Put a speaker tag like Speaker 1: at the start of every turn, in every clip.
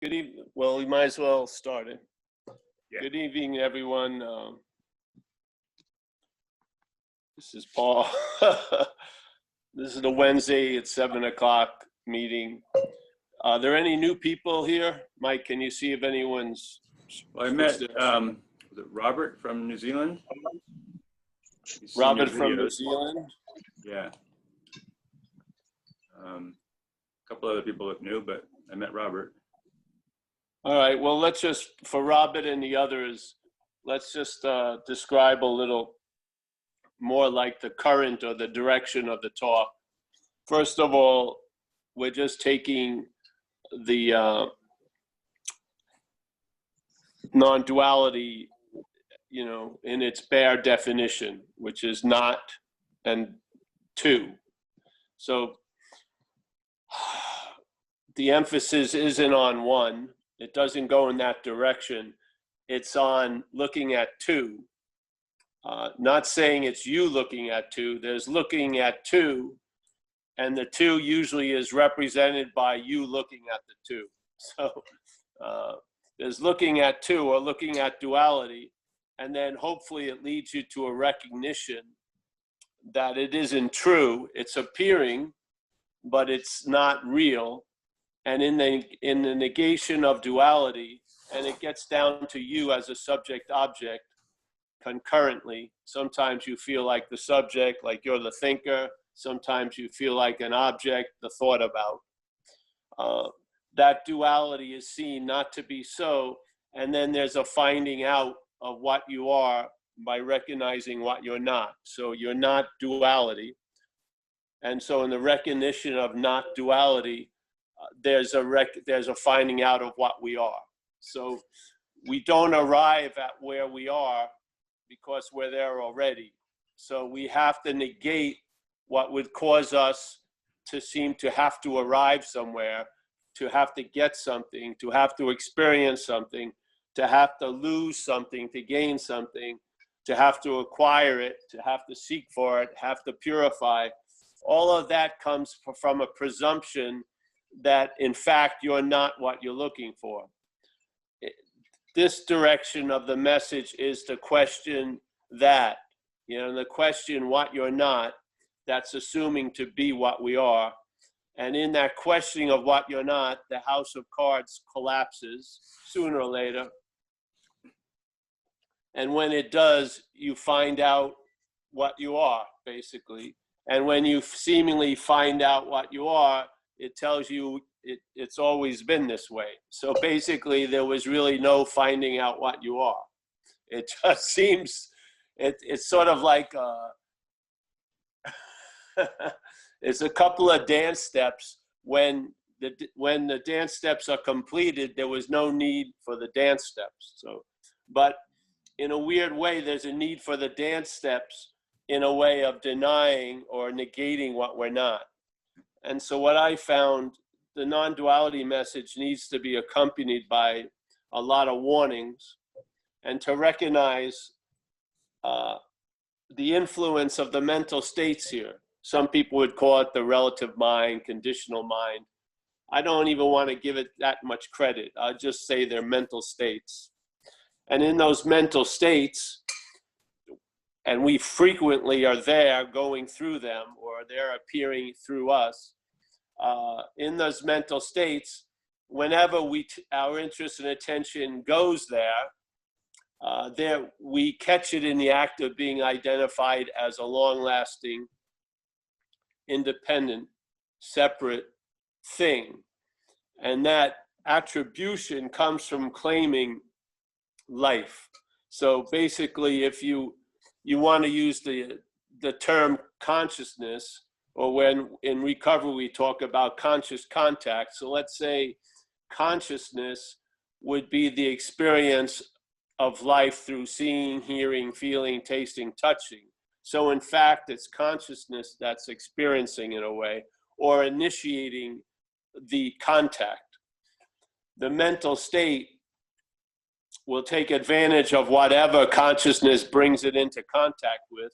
Speaker 1: Good evening. Well, we might as well start it.
Speaker 2: Yeah.
Speaker 1: Good evening, everyone. This is Paul. This is the Wednesday at 7 o'clock meeting. Are there any new people here? Mike, can you see if anyone's...
Speaker 2: Well, I met, was it Robert from New Zealand?
Speaker 1: Robert from New Zealand?
Speaker 2: Yeah. A couple other people look new, but I met Robert.
Speaker 1: All right, well, let's just, for Robert and the others, let's just describe a little more like the current or the direction of the talk. First of all, we're just taking the non-duality, you know, in its bare definition, which is not and two. So the emphasis isn't on one. It doesn't go in that direction. It's on looking at two. Not saying it's you looking at two. There's looking at two, and the two usually is represented by you looking at the two. So there's looking at two or looking at duality, and then hopefully it leads you to a recognition that it isn't true. It's appearing, but it's not real. And in the negation of duality, and it gets down to you as a subject object concurrently. Sometimes you feel like the subject, like you're the thinker. Sometimes you feel like an object, the thought about. That duality is seen not to be so. And then there's a finding out of what you are by recognizing what you're not. So you're not duality. And so in the recognition of not duality, there's a finding out of what we are. So we don't arrive at where we are because we're there already. So we have to negate what would cause us to seem to have to arrive somewhere, to have to get something, to have to experience something, to have to lose something, to gain something, to have to acquire it, to have to seek for it, have to purify. All of that comes from a presumption that in fact you're not what you're looking for. This direction of the message is to question that, you know, the question what you're not, that's assuming to be what we are. And in that questioning of what you're not, the house of cards collapses sooner or later. And when it does, you find out what you are, basically. And when you seemingly find out what you are, it tells you it's always been this way. So basically, there was really no finding out what you are. It just seems, it's sort of like, it's a couple of dance steps. When the dance steps are completed, there was no need for the dance steps. So, but in a weird way, there's a need for the dance steps in a way of denying or negating what we're not. And so what I found, the non-duality message needs to be accompanied by a lot of warnings, and to recognize the influence of the mental states here. Some people would call it the relative mind, conditional mind. I don't even want to give it that much credit. I'll just say they're mental states. And in those mental states, and we frequently are there going through them, or they're appearing through us. In those mental states, whenever our interest and attention goes there, we catch it in the act of being identified as a long-lasting, independent, separate thing. And that attribution comes from claiming life. So basically, if you want to use the term consciousness, or when in recovery we talk about conscious contact. So let's say consciousness would be the experience of life through seeing, hearing, feeling, tasting, touching. So in fact, it's consciousness that's experiencing in a way, or initiating the contact. The mental state will take advantage of whatever consciousness brings it into contact with,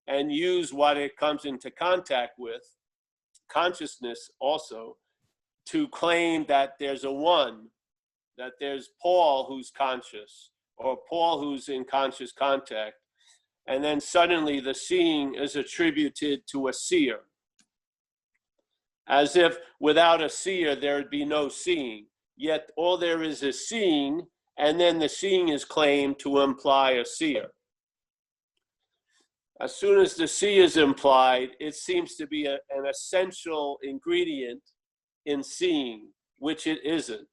Speaker 1: and use what it comes into contact with, consciousness also, to claim that there's a one, that there's Paul who's conscious, or Paul who's in conscious contact, and then suddenly the seeing is attributed to a seer, as if without a seer there would be no seeing. Yet all there is seeing, and then the seeing is claimed to imply a seer. As soon as the see is implied, it seems to be an essential ingredient in seeing, which it isn't.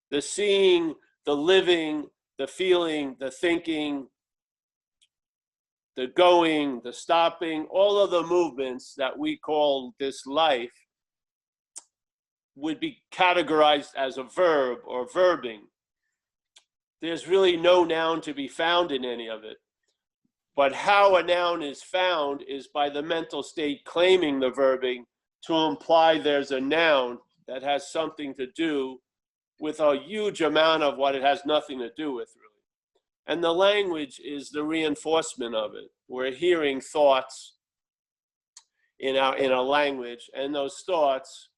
Speaker 1: The seeing, the living, the feeling, the thinking, the going, the stopping, all of the movements that we call this life would be categorized as a verb or verbing. There's really no noun to be found in any of it. But how a noun is found is by the mental state claiming the verbing to imply there's a noun that has something to do with a huge amount of what it has nothing to do with, really. And the language is the reinforcement of it. We're hearing thoughts in our language, and those thoughts,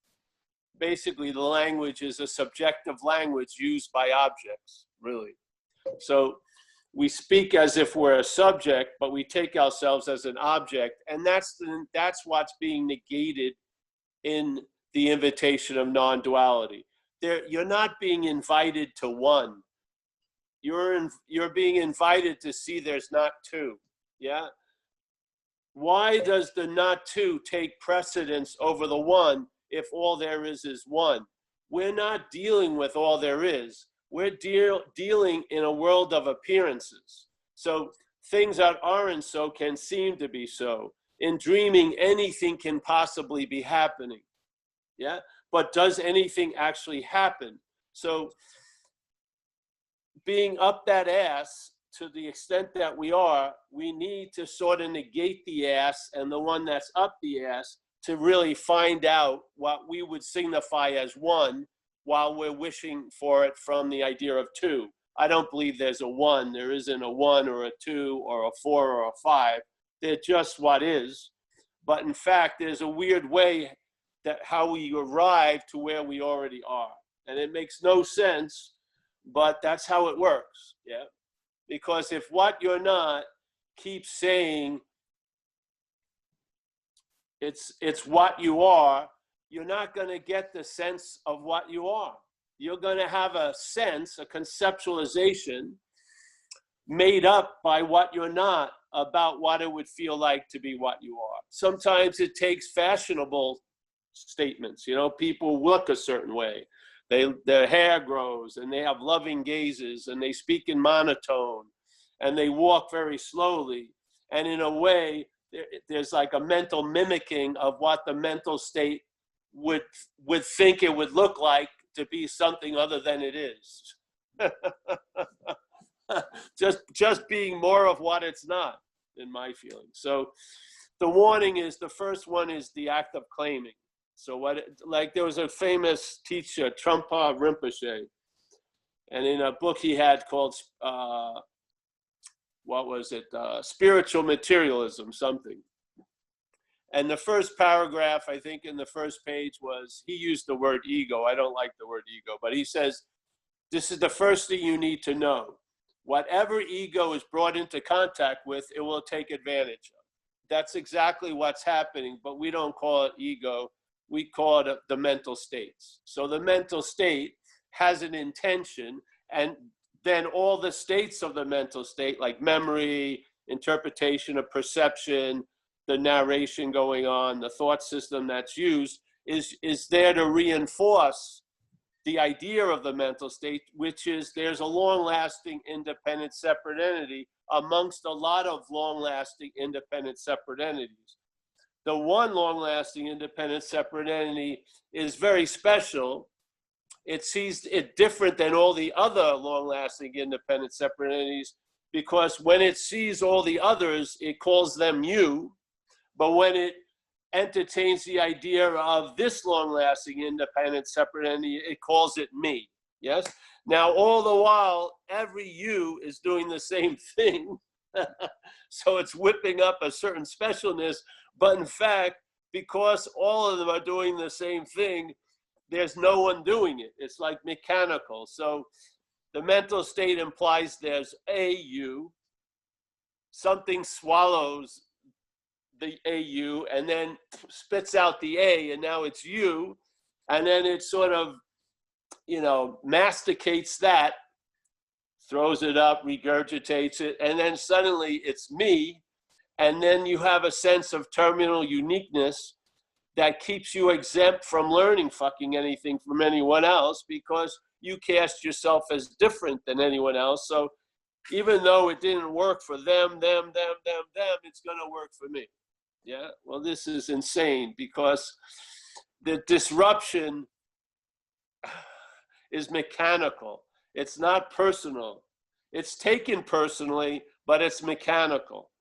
Speaker 1: basically the language is a subjective language used by objects, really. So we speak as if we're a subject, but we take ourselves as an object, and that's what's being negated in the invitation of non-duality. You're not being invited to one. You're being invited to see there's not two. Yeah. Why does the not two take precedence over the one if all there is one? We're not dealing with all there is. We're dealing in a world of appearances. So things that aren't so can seem to be so. In dreaming, anything can possibly be happening. Yeah. But does anything actually happen? So being up that ass, to the extent that we need to sort of negate the ass and the one that's up the ass to really find out what we would signify as one while we're wishing for it from the idea of two. I don't believe there's a one. There isn't a one or a two or a four or a five. They're just what is. But in fact, there's a weird way that how we arrive to where we already are. And it makes no sense, but that's how it works. Yeah. Because if what you're not keeps saying it's what you are, you're not going to get the sense of what you are. You're going to have a sense, a conceptualization made up by what you're not about what it would feel like to be what you are. Sometimes it takes fashionable statements. You know, people look a certain way. Their hair grows and they have loving gazes and they speak in monotone and they walk very slowly. And in a way, there's like a mental mimicking of what the mental state would think it would look like to be something other than it is. just being more of what it's not, in my feeling. So the warning is, the first one is the act of claiming. So like there was a famous teacher, Trungpa Rinpoche, and in a book he had called, Spiritual Materialism, something. And the first paragraph, I think in the first page was, he used the word ego. I don't like the word ego, but he says, this is the first thing you need to know. Whatever ego is brought into contact with, it will take advantage of. That's exactly what's happening, but we don't call it ego. We call it the mental states. So the mental state has an intention, and then all the states of the mental state, like memory, interpretation of perception, the narration going on, the thought system that's used, is there to reinforce the idea of the mental state, which is there's a long-lasting, independent, separate entity amongst a lot of long-lasting, independent, separate entities. The one long-lasting, independent, separate entity is very special. It sees it different than all the other long-lasting, independent, separate entities, because when it sees all the others, it calls them you. But when it entertains the idea of this long-lasting, independent, separate entity, it calls it me. Yes? Now, all the while, every you is doing the same thing. So it's whipping up a certain specialness. But in fact, because all of them are doing the same thing, there's no one doing it. It's like mechanical. So The mental state implies there's a you. Something swallows the AU and then spits out the A, and now it's you. And then it sort of, masticates that, throws it up, regurgitates it, and then suddenly it's me. And then you have a sense of terminal uniqueness that keeps you exempt from learning fucking anything from anyone else, because you cast yourself as different than anyone else. So even though it didn't work for them, it's going to work for me. Yeah, well, this is insane, because the disruption is mechanical. It's not personal. It's taken personally, but it's mechanical.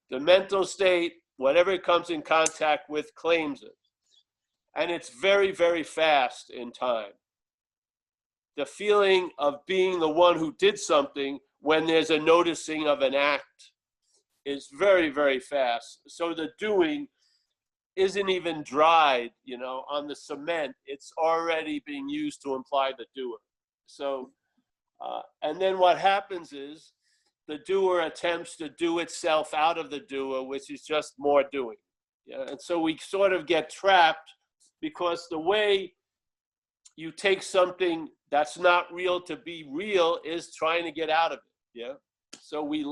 Speaker 1: The mental state, whatever it comes in contact with, claims it. And it's very, very fast in time. The feeling of being the one who did something when there's a noticing of an act is very, very fast. So the doing isn't even dried, on the cement. It's already being used to imply the doer. So, and then what happens is the doer attempts to do itself out of the doer, which is just more doing. Yeah? And so we sort of get trapped, because the way you take something that's not real to be real is trying to get out of it. Yeah. So we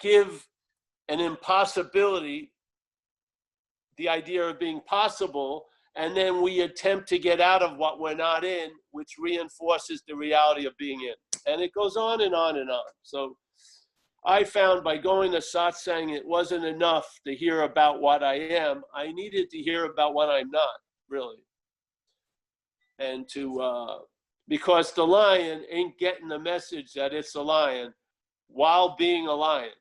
Speaker 1: give an impossibility the idea of being possible, and then we attempt to get out of what we're not in, which reinforces the reality of being in. And it goes on and on and on. So I found by going to satsang, it wasn't enough to hear about what I am. I needed to hear about what I'm not, really. And because the lion ain't getting the message that it's a lion while being a lion.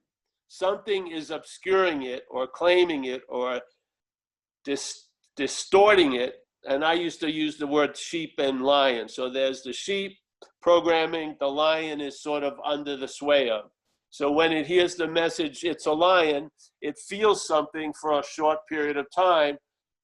Speaker 1: Something is obscuring it or claiming it or distorting it. And I used to use the word sheep and lion. So there's the sheep programming, the lion is sort of under the sway of. So when it hears the message, it's a lion, it feels something for a short period of time,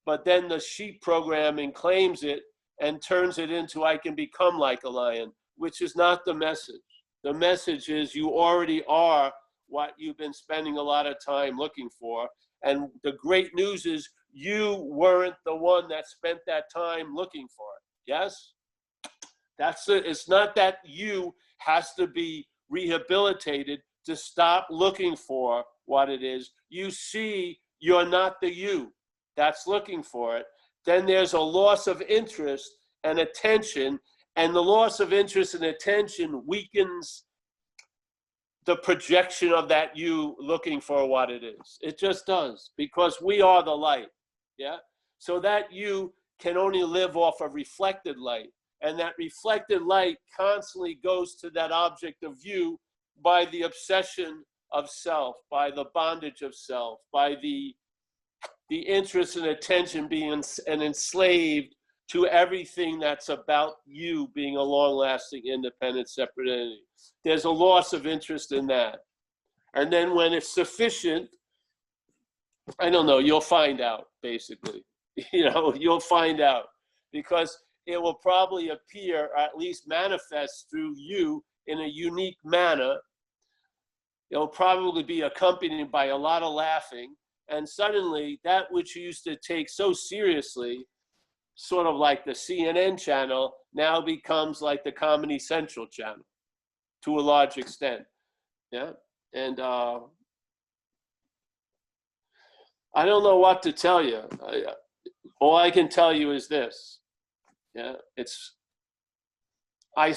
Speaker 1: but then the sheep programming claims it and turns it into, I can become like a lion, which is not the message. The message is you already are what you've been spending a lot of time looking for. And the great news is you weren't the one that spent that time looking for it. Yes? That's it. It's not that you has to be rehabilitated to stop looking for what it is. You see you're not the you that's looking for it. Then there's a loss of interest and attention, and the loss of interest and attention weakens the projection of that you looking for what it is. It just does, because we are the light, yeah? So that you can only live off of reflected light, and that reflected light constantly goes to that object of view by the obsession of self, by the bondage of self, by the interest and attention being enslaved to everything that's about you being a long-lasting, independent, separate entity. There's a loss of interest in that. And then when it's sufficient, I don't know, you'll find out, basically. You'll find out. Because it will probably appear, or at least manifest through you in a unique manner. It'll probably be accompanied by a lot of laughing. And suddenly, that which you used to take so seriously, sort of like the CNN channel, now becomes like the Comedy Central channel, to a large extent. Yeah? And I don't know what to tell you. All I can tell you is this. Yeah, I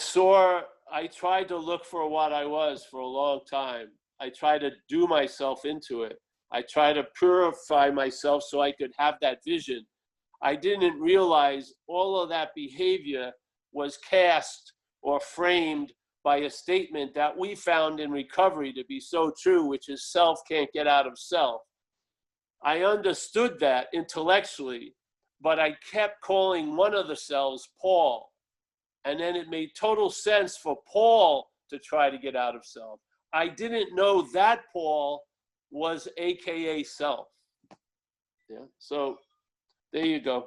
Speaker 1: tried to look for what I was for a long time. I tried to do myself into it. I tried to purify myself so I could have that vision. I didn't realize all of that behavior was cast or framed by a statement that we found in recovery to be so true, which is self can't get out of self. I understood that intellectually, but I kept calling one of the selves Paul. And then it made total sense for Paul to try to get out of self. I didn't know that Paul was AKA self. Yeah. So there you go.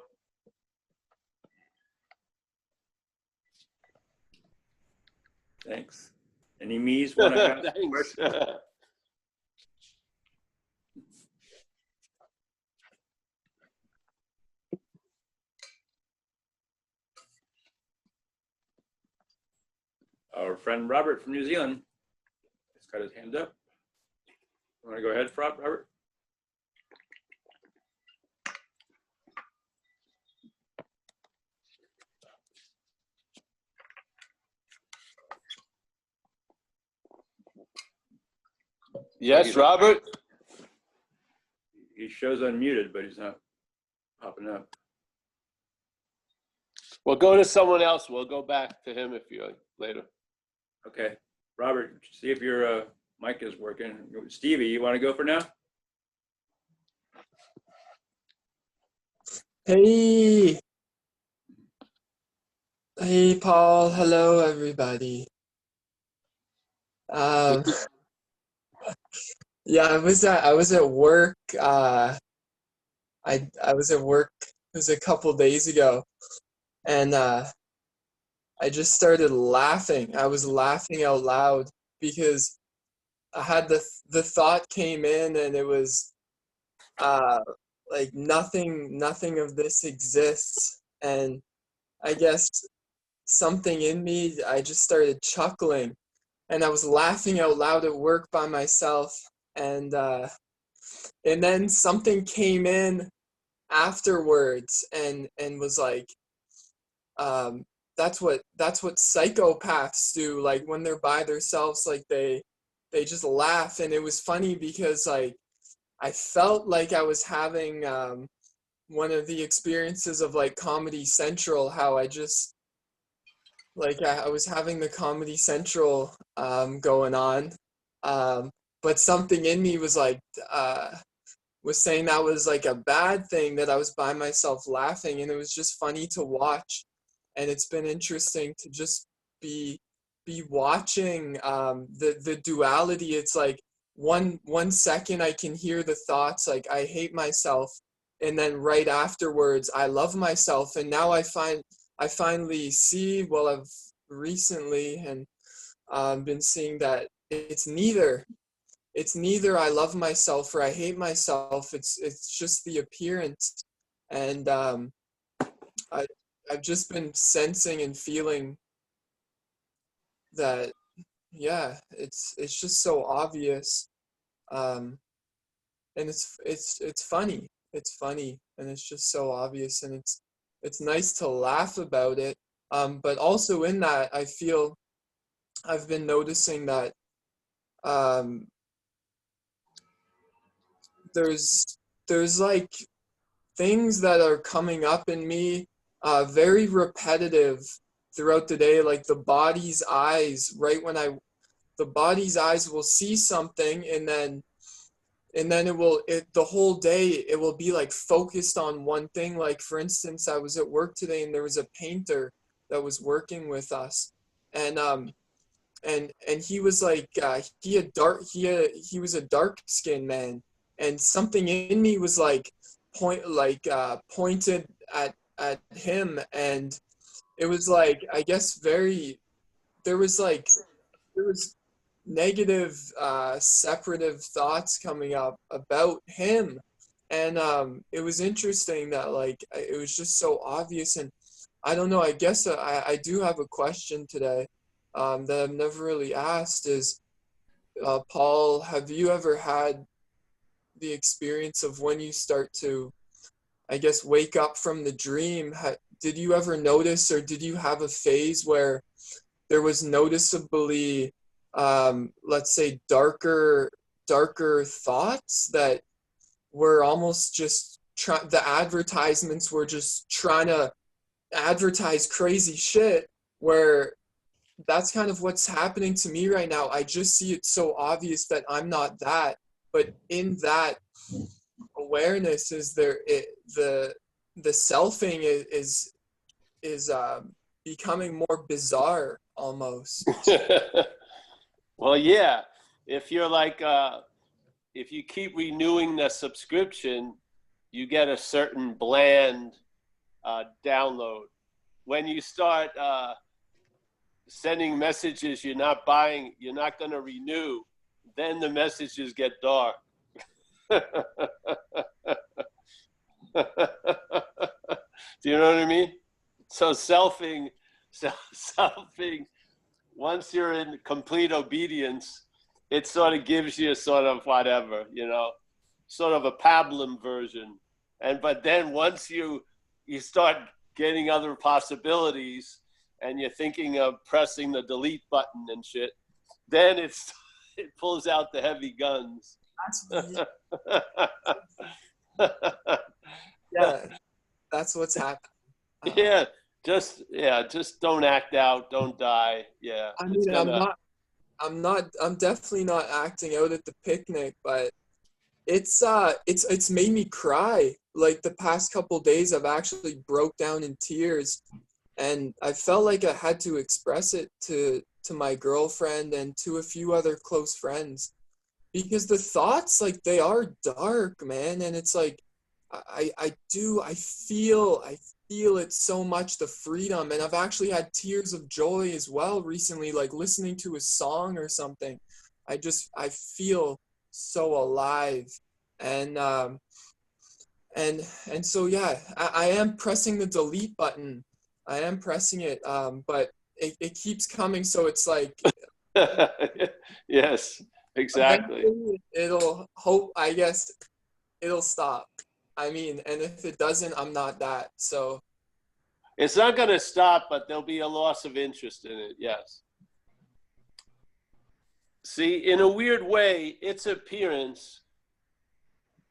Speaker 2: Thanks. Any me's want to ask a
Speaker 1: Thanks.
Speaker 2: question? Our friend Robert from New Zealand has got his hand up. You want to go ahead, Robert?
Speaker 1: Yes, Robert?
Speaker 2: He shows unmuted, but he's not popping up.
Speaker 1: We'll go to someone else. We'll go back to him if you like later.
Speaker 2: Okay. Robert, see if your mic is working. Stevie, you want to go for now?
Speaker 3: Hey, hey, Paul. Hello, everybody. Yeah, I was at work. I was at work. It was a couple days ago, and I just started laughing. I was laughing out loud because I had the thought came in, and it was like nothing of this exists, and I guess something in me, I just started chuckling, and I was laughing out loud at work by myself, and then something came in afterwards and was like, that's what psychopaths do, like when they're by themselves, like they just laugh. And it was funny because like I felt like I was having one of the experiences of like Comedy Central, how I just like I was having the Comedy Central going on, but something in me was like was saying that was like a bad thing, that I was by myself laughing, and it was just funny to watch. And it's been interesting to just be watching the duality. It's like one second I can hear the thoughts like I hate myself, and then right afterwards I love myself. And now I finally see, well, I've recently and been seeing that it's neither I love myself or I hate myself. It's just the appearance. And I I've just been sensing and feeling that, yeah, it's just so obvious. And it's funny. It's funny, and it's just so obvious, and it's nice to laugh about it. But also in that, I feel I've been noticing that um, there's like things that are coming up in me, very repetitive throughout the day, like the body's eyes. Right when the body's eyes will see something, and then the whole day it will be like focused on one thing. Like for instance, I was at work today, and there was a painter that was working with us, and he was like he was a dark skinned man, and something in me was like pointed at him, and it was like, I guess, very, there was like there was negative separative thoughts coming up about him. And it was interesting that like it was just so obvious. And I don't know, I guess I do have a question today that I've never really asked is, Paul, have you ever had the experience of when you start to, I guess, wake up from the dream? Did you ever notice, or did you have a phase where there was noticeably, let's say, darker thoughts that were almost just the advertisements were just trying to advertise crazy shit, where that's kind of what's happening to me right now. I just see it so obvious that I'm not that, but in that awareness is the selfing is becoming more bizarre almost.
Speaker 1: Well, yeah. If you're like, if you keep renewing the subscription, you get a certain bland download. When you start sending messages you're not buying, you're not going to renew, then the messages get dark. Do you know what I mean? So selfing, once you're in complete obedience, it sort of gives you sort of whatever, you know, sort of a pablum version. But then once you start getting other possibilities and you're thinking of pressing the delete button and shit, then it pulls out the heavy guns.
Speaker 3: Yeah, that's what's happening.
Speaker 1: Just don't act out, don't die. Yeah.
Speaker 3: I mean, I'm definitely not acting out at the picnic, but it's made me cry. Like the past couple days, I've actually broke down in tears, and I felt like I had to express it to my girlfriend and to a few other close friends, because the thoughts, like, they are dark, man, and it's like I feel it so much, the freedom, and I've actually had tears of joy as well recently, like listening to a song or something. I feel so alive, and so yeah, I am pressing the delete button. I am pressing it, but it keeps coming, so it's like
Speaker 1: yes, exactly.
Speaker 3: I guess it'll stop. I mean, and if it doesn't, I'm not that. So
Speaker 1: it's not going to stop, but there'll be a loss of interest in it. Yes. See, in a weird way, its appearance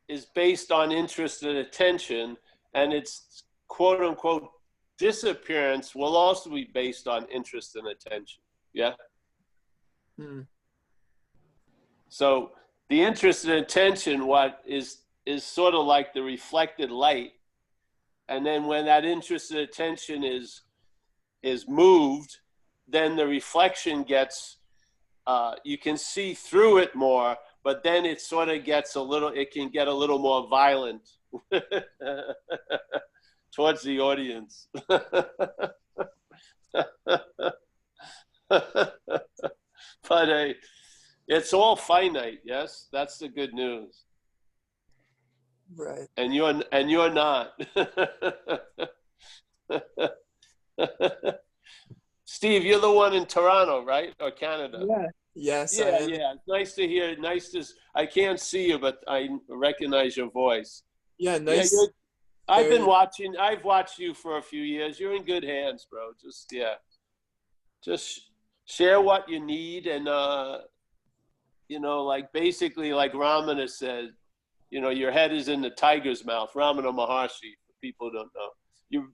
Speaker 1: is based on interest and attention, and its quote unquote disappearance will also be based on interest and attention. Yeah. So the interest and attention, what is sort of like the reflected light, and then when that interest and attention is moved, then the reflection gets you can see through it more, but then it sort of gets it can get a little more violent towards the audience. But it's all finite, yes? That's the good news.
Speaker 3: right.
Speaker 1: And you're not. Steve, you're the one in Toronto, right? Or Canada?
Speaker 3: Yeah. Yes, I
Speaker 1: Yeah,
Speaker 3: am.
Speaker 1: yeah. Nice to hear. I can't see you, but I recognize your voice.
Speaker 3: Yeah,
Speaker 1: Yeah,
Speaker 3: nice.
Speaker 1: I've watched you for a few years. You're in good hands, bro. Just share what you need, and like basically, like Ramana said, your head is in the tiger's mouth. Ramana Maharshi, for people who don't know,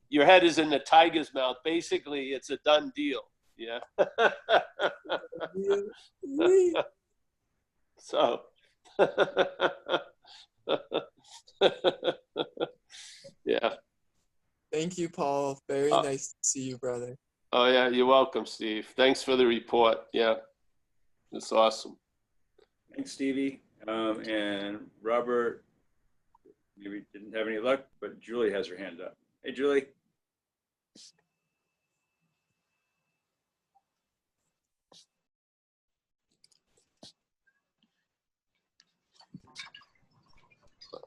Speaker 1: your head is in the tiger's mouth. Basically, it's a done deal. Yeah. So. Yeah.
Speaker 3: Thank you, Paul. Very nice to see you, brother.
Speaker 1: Oh yeah, you're welcome, Steve. Thanks for the report. Yeah, it's awesome.
Speaker 2: Thanks, Stevie. And Robert maybe didn't have any luck, but Julie has her hand up. Hey, Julie.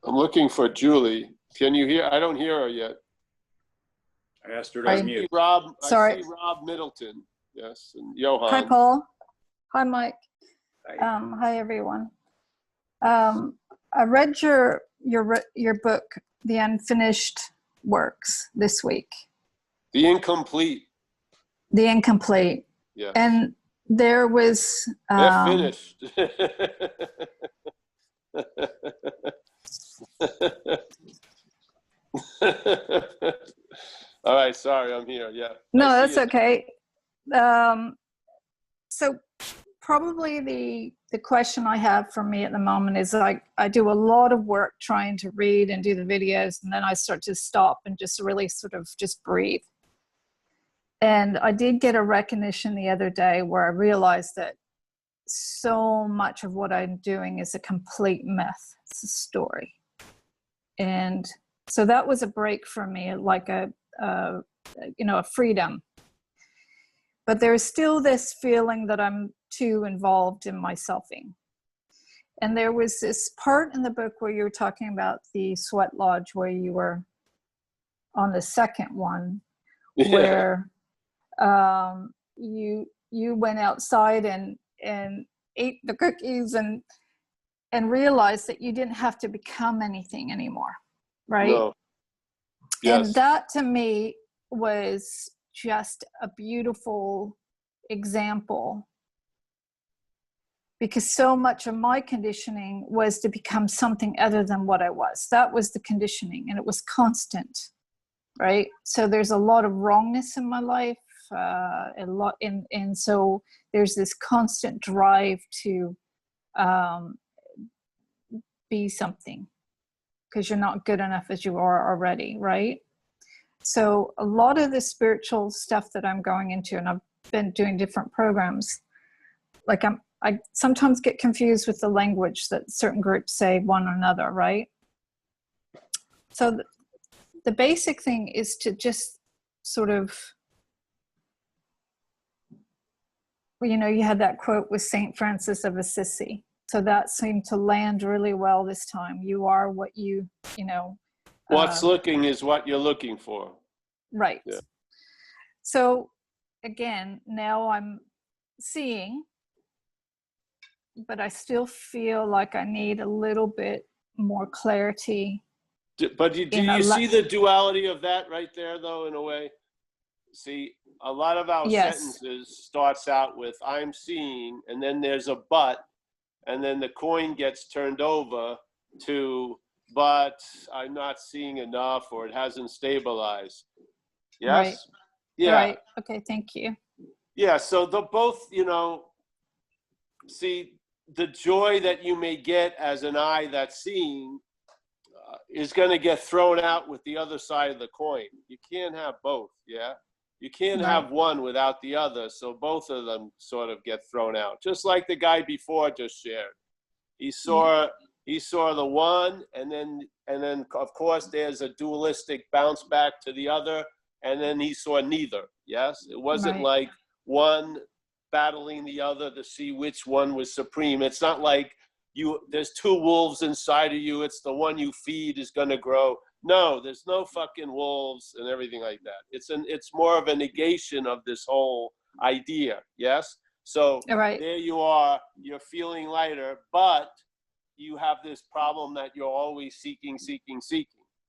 Speaker 1: I'm looking for Julie. Can you hear? I don't hear her yet.
Speaker 2: I asked her to unmute.
Speaker 1: I see Rob Middleton. Yes, and Johan.
Speaker 4: Hi, Paul. Hi, Mike.
Speaker 2: Hi.
Speaker 4: Hi, everyone. I read your book, The Unfinished Works, this week.
Speaker 1: The Incomplete.
Speaker 4: The Incomplete.
Speaker 1: Yeah.
Speaker 4: And there was.
Speaker 1: They're finished. All right, sorry, I'm here. Yeah.
Speaker 4: No, that's okay. So probably the question I have for me at the moment is, I do a lot of work trying to read and do the videos, and then I start to stop and just really sort of just breathe. And I did get a recognition the other day where I realized that so much of what I'm doing is a complete myth. It's a story. And so that was a break for me, like a freedom. but there's still this feeling that I'm too involved in my selfing. And there was this part in the book where you were talking about the sweat lodge, where you were on the second one, where you went outside and ate the cookies and realized that you didn't have to become anything anymore, right?
Speaker 1: No. Yes.
Speaker 4: And that to me was just a beautiful example, because so much of my conditioning was to become something other than what I was. That was the conditioning, and it was constant, right? So there's a lot of wrongness in my life, and so there's this constant drive to be something, because you're not good enough as you are already, right? So a lot of the spiritual stuff that I'm going into, and I've been doing different programs, like I sometimes get confused with the language that certain groups say one another, right? So the basic thing is to just sort of, you know, you had that quote with Saint Francis of Assisi. So that seemed to land really well this time. You are what you know.
Speaker 1: What's looking is what you're looking for.
Speaker 4: Right.
Speaker 1: Yeah.
Speaker 4: So again, now I'm seeing, but I still feel like I need a little bit more clarity.
Speaker 1: But do you see the duality of that right there, though, in a way? See, a lot of our sentences starts out with "I'm seeing," and then there's a "but," and then the coin gets turned over to "but I'm not seeing enough," or "it hasn't stabilized." Yes?
Speaker 4: Right.
Speaker 1: Yeah.
Speaker 4: Right. Okay, thank you.
Speaker 1: Yeah, so the both, you know, see, the joy that you may get as an eye that's seeing is going to get thrown out with the other side of the coin. You can't have both, yeah? You can't have one without the other, so both of them sort of get thrown out. Just like the guy before just shared. He saw the one, and then of course there's a dualistic bounce back to the other, and then he saw neither. Yes, it wasn't like one battling the other to see which one was supreme. It's not like there's two wolves inside of you. It's the one you feed is going to grow. No, there's no fucking wolves and everything like that. It's more of a negation of this whole idea. Yes. So there you are. You're feeling lighter, but you have this problem that you're always seeking.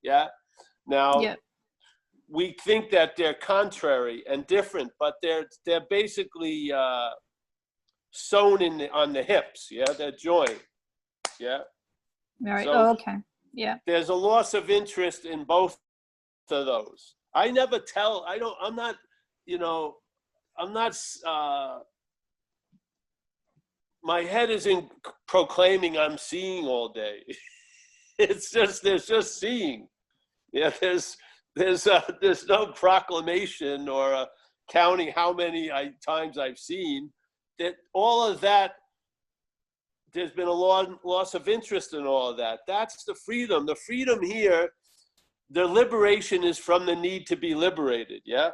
Speaker 1: Yeah. Now, we think that they're contrary and different, but they're basically sewn on the hips. Yeah, they're joined. Yeah.
Speaker 4: Right.
Speaker 1: So
Speaker 4: okay. Yeah.
Speaker 1: There's a loss of interest in both of those. I'm not, my head isn't proclaiming I'm seeing all day. There's just seeing. Yeah, there's no proclamation or counting how many times I've seen. That all of that, there's been a loss of interest in all of that. That's the freedom. The freedom here, the liberation is from the need to be liberated. Yeah.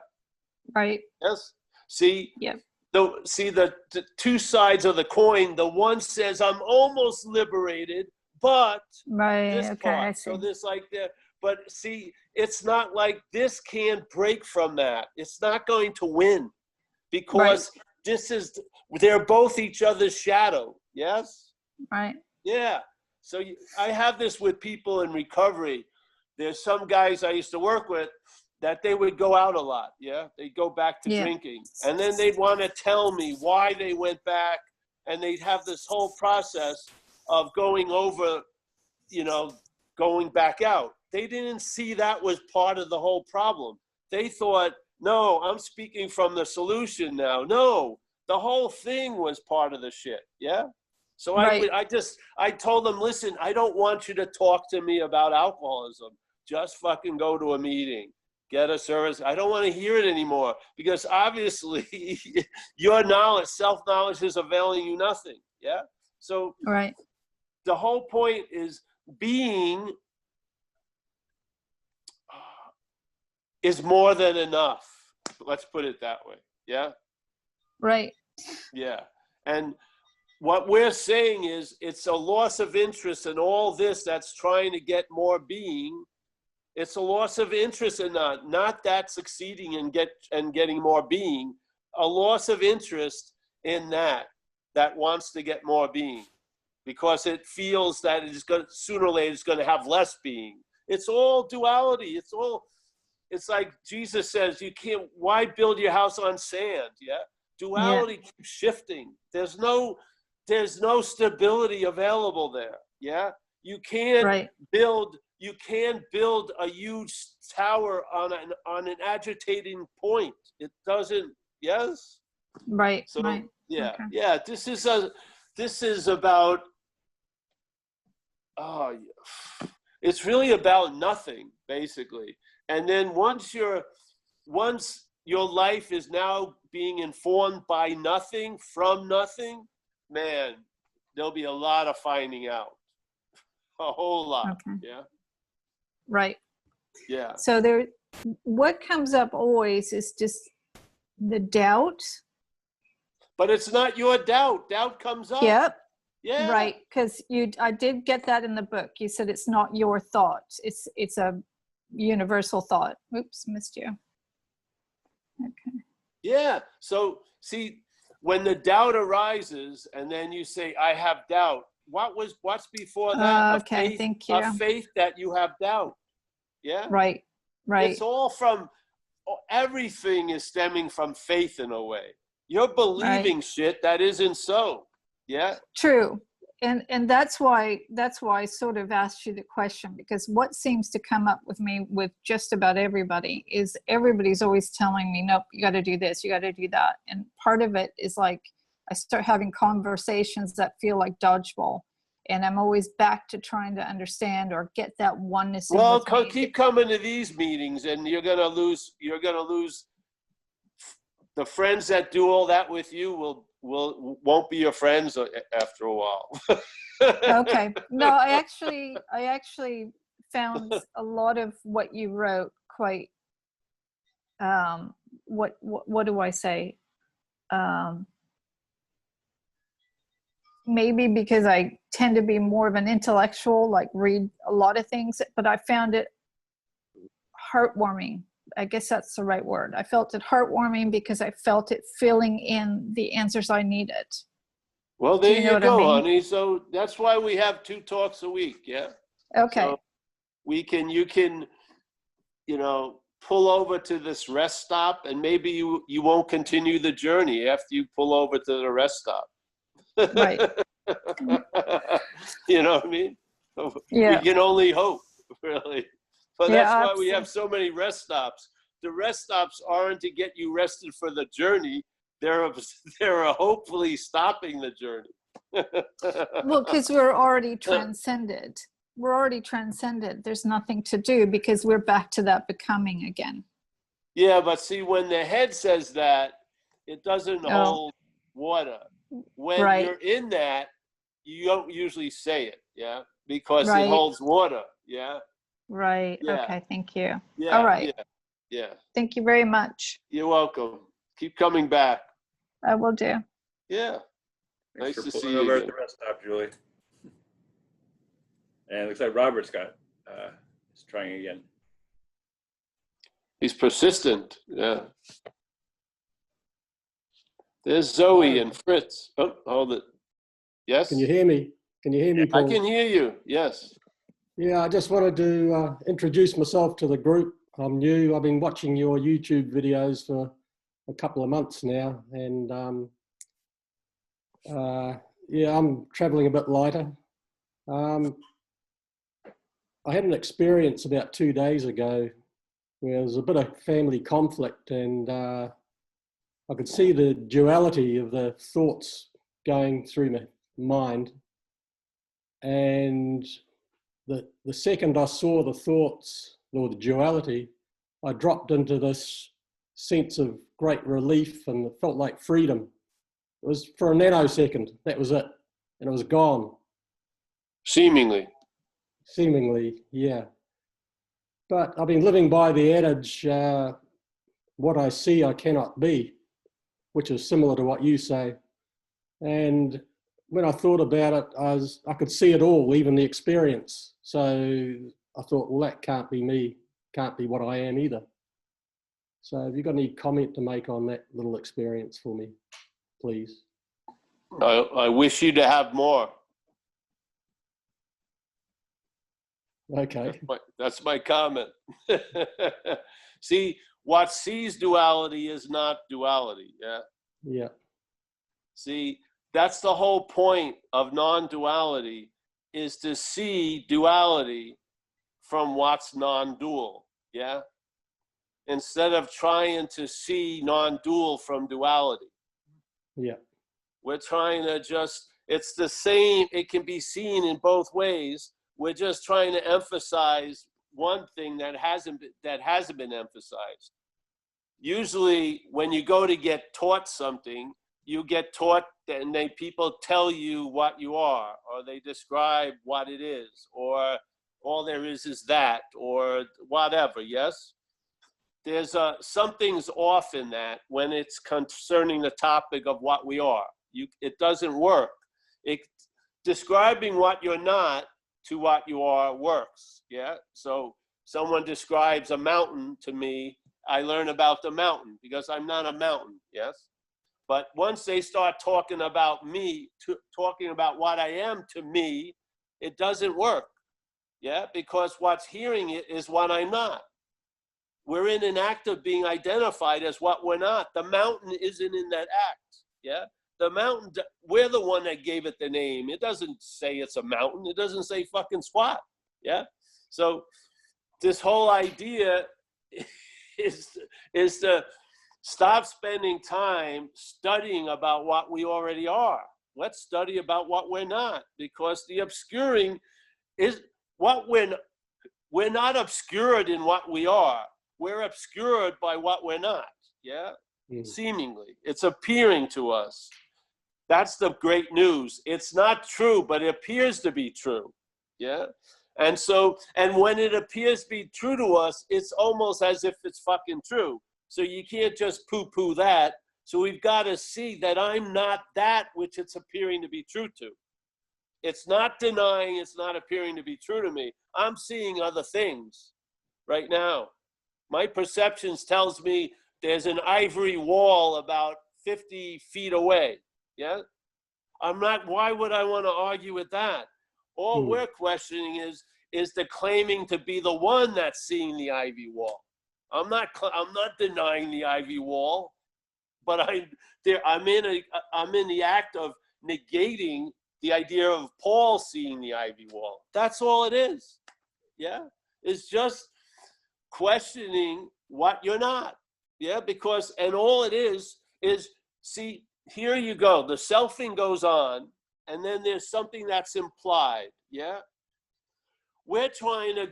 Speaker 4: Right.
Speaker 1: Yes. See.
Speaker 4: Yeah.
Speaker 1: The two sides of the coin. The one says I'm almost liberated, but this part. So this like there. But see, it's not like this can't break from that. It's not going to win because they're both each other's shadow. Yes.
Speaker 4: Right.
Speaker 1: Yeah. So I have this with people in recovery. There's some guys I used to work with that they would go out a lot. Yeah. They'd go back to drinking, and then they'd want to tell me why they went back, and they'd have this whole process of going over, going back out. They didn't see that was part of the whole problem. They thought, no, I'm speaking from the solution now. No, the whole thing was part of the shit. Yeah. So I told them, listen, I don't want you to talk to me about alcoholism. Just fucking go to a meeting, get a service. I don't want to hear it anymore because obviously your knowledge, self-knowledge is availing you nothing. Yeah. So the whole point is being is more than enough. Let's put it that way. Yeah.
Speaker 4: Right.
Speaker 1: Yeah. And what we're saying is it's a loss of interest in all this that's trying to get more being. It's a loss of interest in not that succeeding and getting more being, a loss of interest in that wants to get more being, because it feels that it is going to, sooner or later, it's going to have less being. It's all duality. It's like Jesus says, you can't, why build your house on sand? Yeah. Duality keeps shifting. There's no stability available there. Yeah. You can't build a huge tower on an agitating point. It doesn't, yes?
Speaker 4: Right.
Speaker 1: So
Speaker 4: right.
Speaker 1: yeah,
Speaker 4: Okay.
Speaker 1: yeah, this is about, it's really about nothing, basically. And then once your life is now being informed by nothing, from nothing, man, there'll be a lot of finding out. A whole lot.
Speaker 4: Okay.
Speaker 1: Yeah.
Speaker 4: Right.
Speaker 1: Yeah.
Speaker 4: So what comes up always is just the doubt.
Speaker 1: But it's not your doubt. Doubt comes up.
Speaker 4: Yep.
Speaker 1: Yeah.
Speaker 4: Right. Because I did get that in the book. You said it's not your thought. It's a universal thought. Oops, missed you. Okay.
Speaker 1: Yeah. So see, when the doubt arises and then you say, I have doubt, what's before that?
Speaker 4: Okay, thank you.
Speaker 1: A faith that you have doubt. Yeah.
Speaker 4: Right. Right.
Speaker 1: It's all everything is stemming from faith in a way. You're believing shit that isn't so. Yeah.
Speaker 4: True. And that's why I sort of asked you the question, because what seems to come up with me with just about everybody is everybody's always telling me, nope, you got to do this, you got to do that. And part of it is like I start having conversations that feel like dodgeball, and I'm always back to trying to understand or get that oneness.
Speaker 1: Well, keep coming to these meetings, and you're gonna lose the friends that do all that with you won't be your friends after a while.
Speaker 4: Okay. No, I actually found a lot of what you wrote quite what do I say? Maybe because I tend to be more of an intellectual, like read a lot of things, but I found it heartwarming. I guess that's the right word. I felt it heartwarming because I felt it filling in the answers I needed.
Speaker 1: Well, there you go,
Speaker 4: I mean?
Speaker 1: honey. So that's why we have 2 talks a week. Yeah.
Speaker 4: Okay.
Speaker 1: So you can, pull over to this rest stop, and maybe you won't continue the journey after you pull over to the rest stop.
Speaker 4: Right.
Speaker 1: You know what I mean?
Speaker 4: Yeah.
Speaker 1: We can only hope, really. But
Speaker 4: Yeah,
Speaker 1: that's why
Speaker 4: absolutely.
Speaker 1: we have so many rest stops. The rest stops aren't to get you rested for the journey. They're hopefully stopping the journey.
Speaker 4: Well, because we're already transcended. We're already transcended. There's nothing to do because we're back to that becoming again.
Speaker 1: Yeah, but see, when the head says that, it doesn't hold water. When you're in that, you don't usually say it, yeah, because it holds water, yeah.
Speaker 4: Right.
Speaker 1: Yeah.
Speaker 4: Okay. Thank you.
Speaker 1: Yeah.
Speaker 4: All right.
Speaker 1: Yeah.
Speaker 4: Thank you very much.
Speaker 1: You're welcome. Keep coming back.
Speaker 4: I will do.
Speaker 1: Yeah.
Speaker 2: Thanks
Speaker 1: Nice
Speaker 2: for
Speaker 1: to
Speaker 2: pulling
Speaker 1: see you
Speaker 2: over
Speaker 1: again.
Speaker 2: at the rest stop, Julie. And it looks like Robert's is trying again.
Speaker 1: He's persistent. Yeah. There's Zoe and Fritz. Oh, hold it. Yes?
Speaker 5: Can you hear me? Can you hear me, Paul?
Speaker 1: I can hear you. Yes.
Speaker 5: Yeah, I just wanted to introduce myself to the group. I'm new. I've been watching your YouTube videos for a couple of months now, and yeah, I'm traveling a bit lighter. I had an experience about 2 days ago where there was a bit of family conflict, and I could see the duality of the thoughts going through my mind. And the second I saw the thoughts or the duality, I dropped into this sense of great relief, and it felt like freedom. It was for a nanosecond, that was it, and it was gone.
Speaker 1: Seemingly.
Speaker 5: Seemingly, yeah. But I've been living by the adage, what I see I cannot be. which is similar to what you say. And when I thought about it, I could see it all, even the experience. So I thought, well, that can't be me, can't be what I am either. So have you got any comment to make on that little experience for me, please?
Speaker 1: I wish you to have more.
Speaker 5: Okay.
Speaker 1: That's my comment. See, what sees duality is not duality. Yeah.
Speaker 5: Yeah.
Speaker 1: See, that's the whole point of non-duality, is to see duality from what's non-dual. Yeah. Instead of trying to see non-dual from duality.
Speaker 5: Yeah.
Speaker 1: We're trying to just, it's the same, it can be seen in both ways. We're just trying to emphasize one thing that hasn't been emphasized. Usually when you go to get taught something, you get taught and people tell you what you are, or they describe what it is, or all there is that, or whatever, yes? There's something's off in that when it's concerning the topic of what we are. It doesn't work. Describing what you're not to what you are works, yeah? So someone describes a mountain to me, I learn about the mountain because I'm not a mountain, yes? But once they start talking about me, talking about what I am to me, it doesn't work, yeah? Because what's hearing it is what I'm not. We're in an act of being identified as what we're not. The mountain isn't in that act, yeah? The mountain, we're the one that gave it the name. It doesn't say it's a mountain. It doesn't say fucking squat, yeah? So this whole idea is to stop spending time studying about what we already are. Let's study about what we're not, because the obscuring is what we're not obscured in what we are. We're obscured by what we're not, yeah? Seemingly, it's appearing to us. That's the great news. It's not true, but it appears to be true, yeah? And so, and when it appears to be true to us, it's almost as if it's fucking true. So you can't just poo-poo that. So we've got to see that I'm not that which it's appearing to be true to. It's not denying it's not appearing to be true to me. I'm seeing other things right now. My perceptions tells me there's an ivory wall about 50 feet away, yeah? I'm not, why would I want to argue with that? All we're questioning is the claiming to be the one that's seeing the ivy wall. I'm not denying the ivy wall, but I'm in the act of negating the idea of Paul seeing the ivy wall. That's all it is. Yeah, it's just questioning what you're not. Yeah, because, and all it is see, here you go. The selfing goes on, and then there's something that's implied. Yeah, we're trying to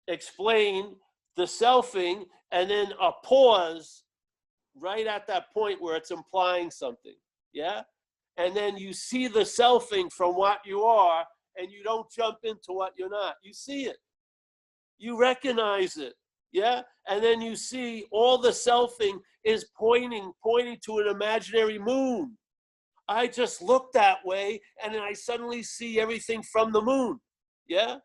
Speaker 1: explain the selfing, and then a pause right at that point where it's implying something, yeah? And then you see the selfing from what you are, and you don't jump into what you're not. You see it. You recognize it, yeah? And then you see all the selfing is pointing to an imaginary moon. I just look that way, and then I suddenly see everything from the moon, yeah?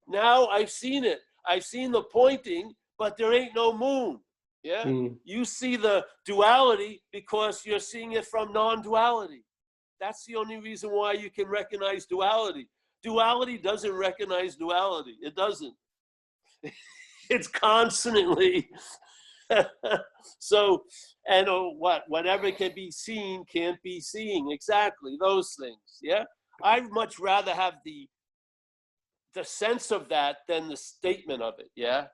Speaker 1: Now I've seen it. I've seen the pointing, but there ain't no moon. Yeah. You see the duality because you're seeing it from non-duality. That's the only reason why you can recognize duality. Duality doesn't recognize duality. It doesn't. It's constantly. So, and whatever can be seen can't be seen. Exactly. Those things. Yeah. I'd much rather have the sense of that than the statement of it, yeah?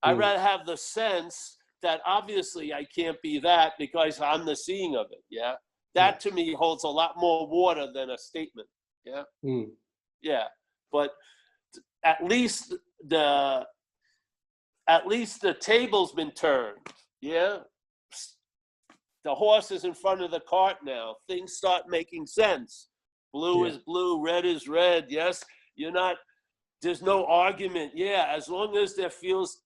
Speaker 1: I'd rather have the sense that obviously I can't be that because I'm the seeing of it, yeah? That to me holds a lot more water than a statement, yeah? Yeah, but at least the table's been turned, yeah? The horse is in front of the cart now. Things start making sense. Blue is blue, red is red, yes? There's no argument. Yeah, as long as there feels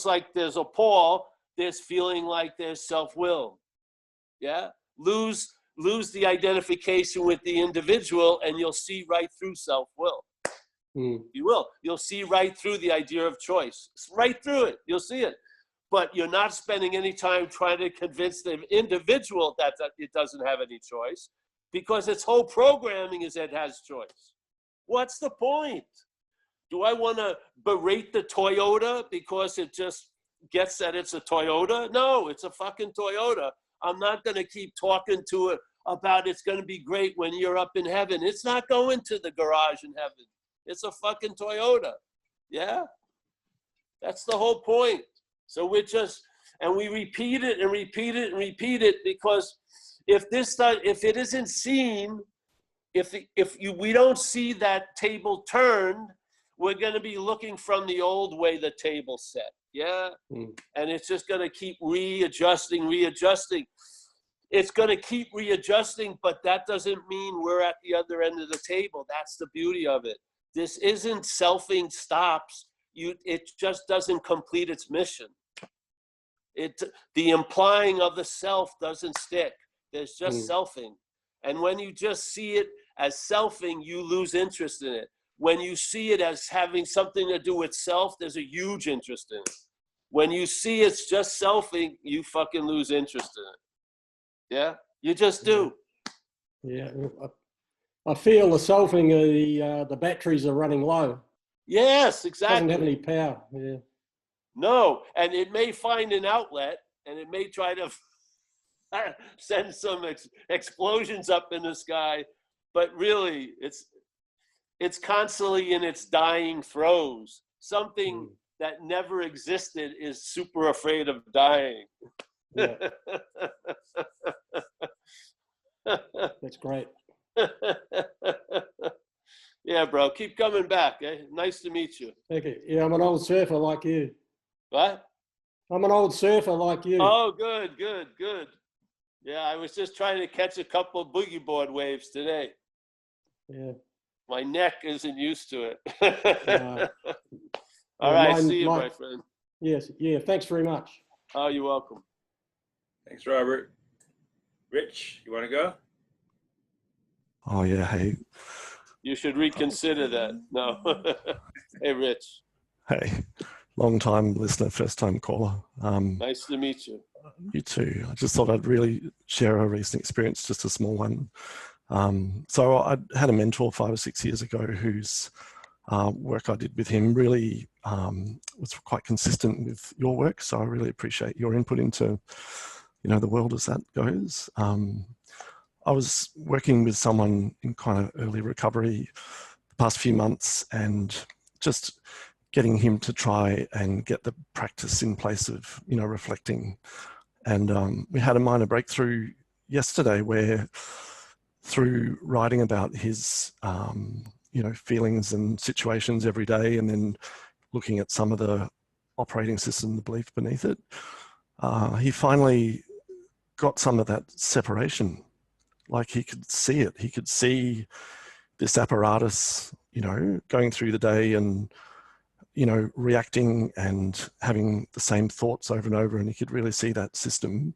Speaker 1: like there's a Paul, there's feeling like there's self-will. Yeah, lose the identification with the individual, and you'll see right through self-will. You will. You'll see right through the idea of choice. Right through it. You'll see it. But you're not spending any time trying to convince the individual that it doesn't have any choice, because its whole programming is it has choice. What's the point? Do I want to berate the Toyota because it just gets that it's a Toyota? No, it's a fucking Toyota. I'm not going to keep talking to it about it's going to be great when you're up in heaven. It's not going to the garage in heaven. It's a fucking Toyota. Yeah? That's the whole point. So we repeat it and repeat it and repeat it, because if it isn't seen, we don't see that table turned, we're going to be looking from the old way the table's set. Yeah? And it's just going to keep readjusting. It's going to keep readjusting, but that doesn't mean we're at the other end of the table. That's the beauty of it. This isn't selfing stops. It just doesn't complete its mission. The implying of the self doesn't stick. There's just selfing. And when you just see it as selfing, you lose interest in it. When you see it as having something to do with self, there's a huge interest in it. When you see it's just selfing, you fucking lose interest in it. Yeah? You just do.
Speaker 5: Yeah. I feel the selfing, the batteries are running low.
Speaker 1: Yes,
Speaker 5: It doesn't have
Speaker 1: exactly.
Speaker 5: any power. Yeah.
Speaker 1: No, and it may find an outlet, and it may try to send some explosions up in the sky, but really it's constantly in its dying throes. Something that never existed is super afraid of dying.
Speaker 5: Yeah. That's great.
Speaker 1: Yeah, bro, keep coming back. Eh? Nice to meet you.
Speaker 5: Thank you. Yeah, I'm an old surfer like you.
Speaker 1: What?
Speaker 5: I'm an old surfer like you.
Speaker 1: Oh, good. Yeah, I was just trying to catch a couple of boogie board waves today.
Speaker 5: Yeah.
Speaker 1: My neck isn't used to it. All
Speaker 5: Yeah,
Speaker 1: right, see you, my friend.
Speaker 5: Yes. Yeah. Thanks very much.
Speaker 1: Oh, you're welcome.
Speaker 2: Thanks, Robert. Rich, you want to go?
Speaker 6: Oh yeah, hey,
Speaker 1: You should reconsider that. No. Hey, Rich.
Speaker 6: hey, long time listener, first time caller.
Speaker 1: Nice to meet you.
Speaker 6: You too. I just thought I'd really share a recent experience, just a small one. So I had a mentor 5 or 6 years ago whose work I did with him really was quite consistent with your work. So I really appreciate your input into, the world as that goes. I was working with someone in kind of early recovery the past few months, and just getting him to try and get the practice in place of, reflecting. And we had a minor breakthrough yesterday where, through writing about his, feelings and situations every day, and then looking at some of the operating system, the belief beneath it, he finally got some of that separation. Like he could see it. He could see this apparatus, going through the day and, reacting and having the same thoughts over and over. And he could really see that system.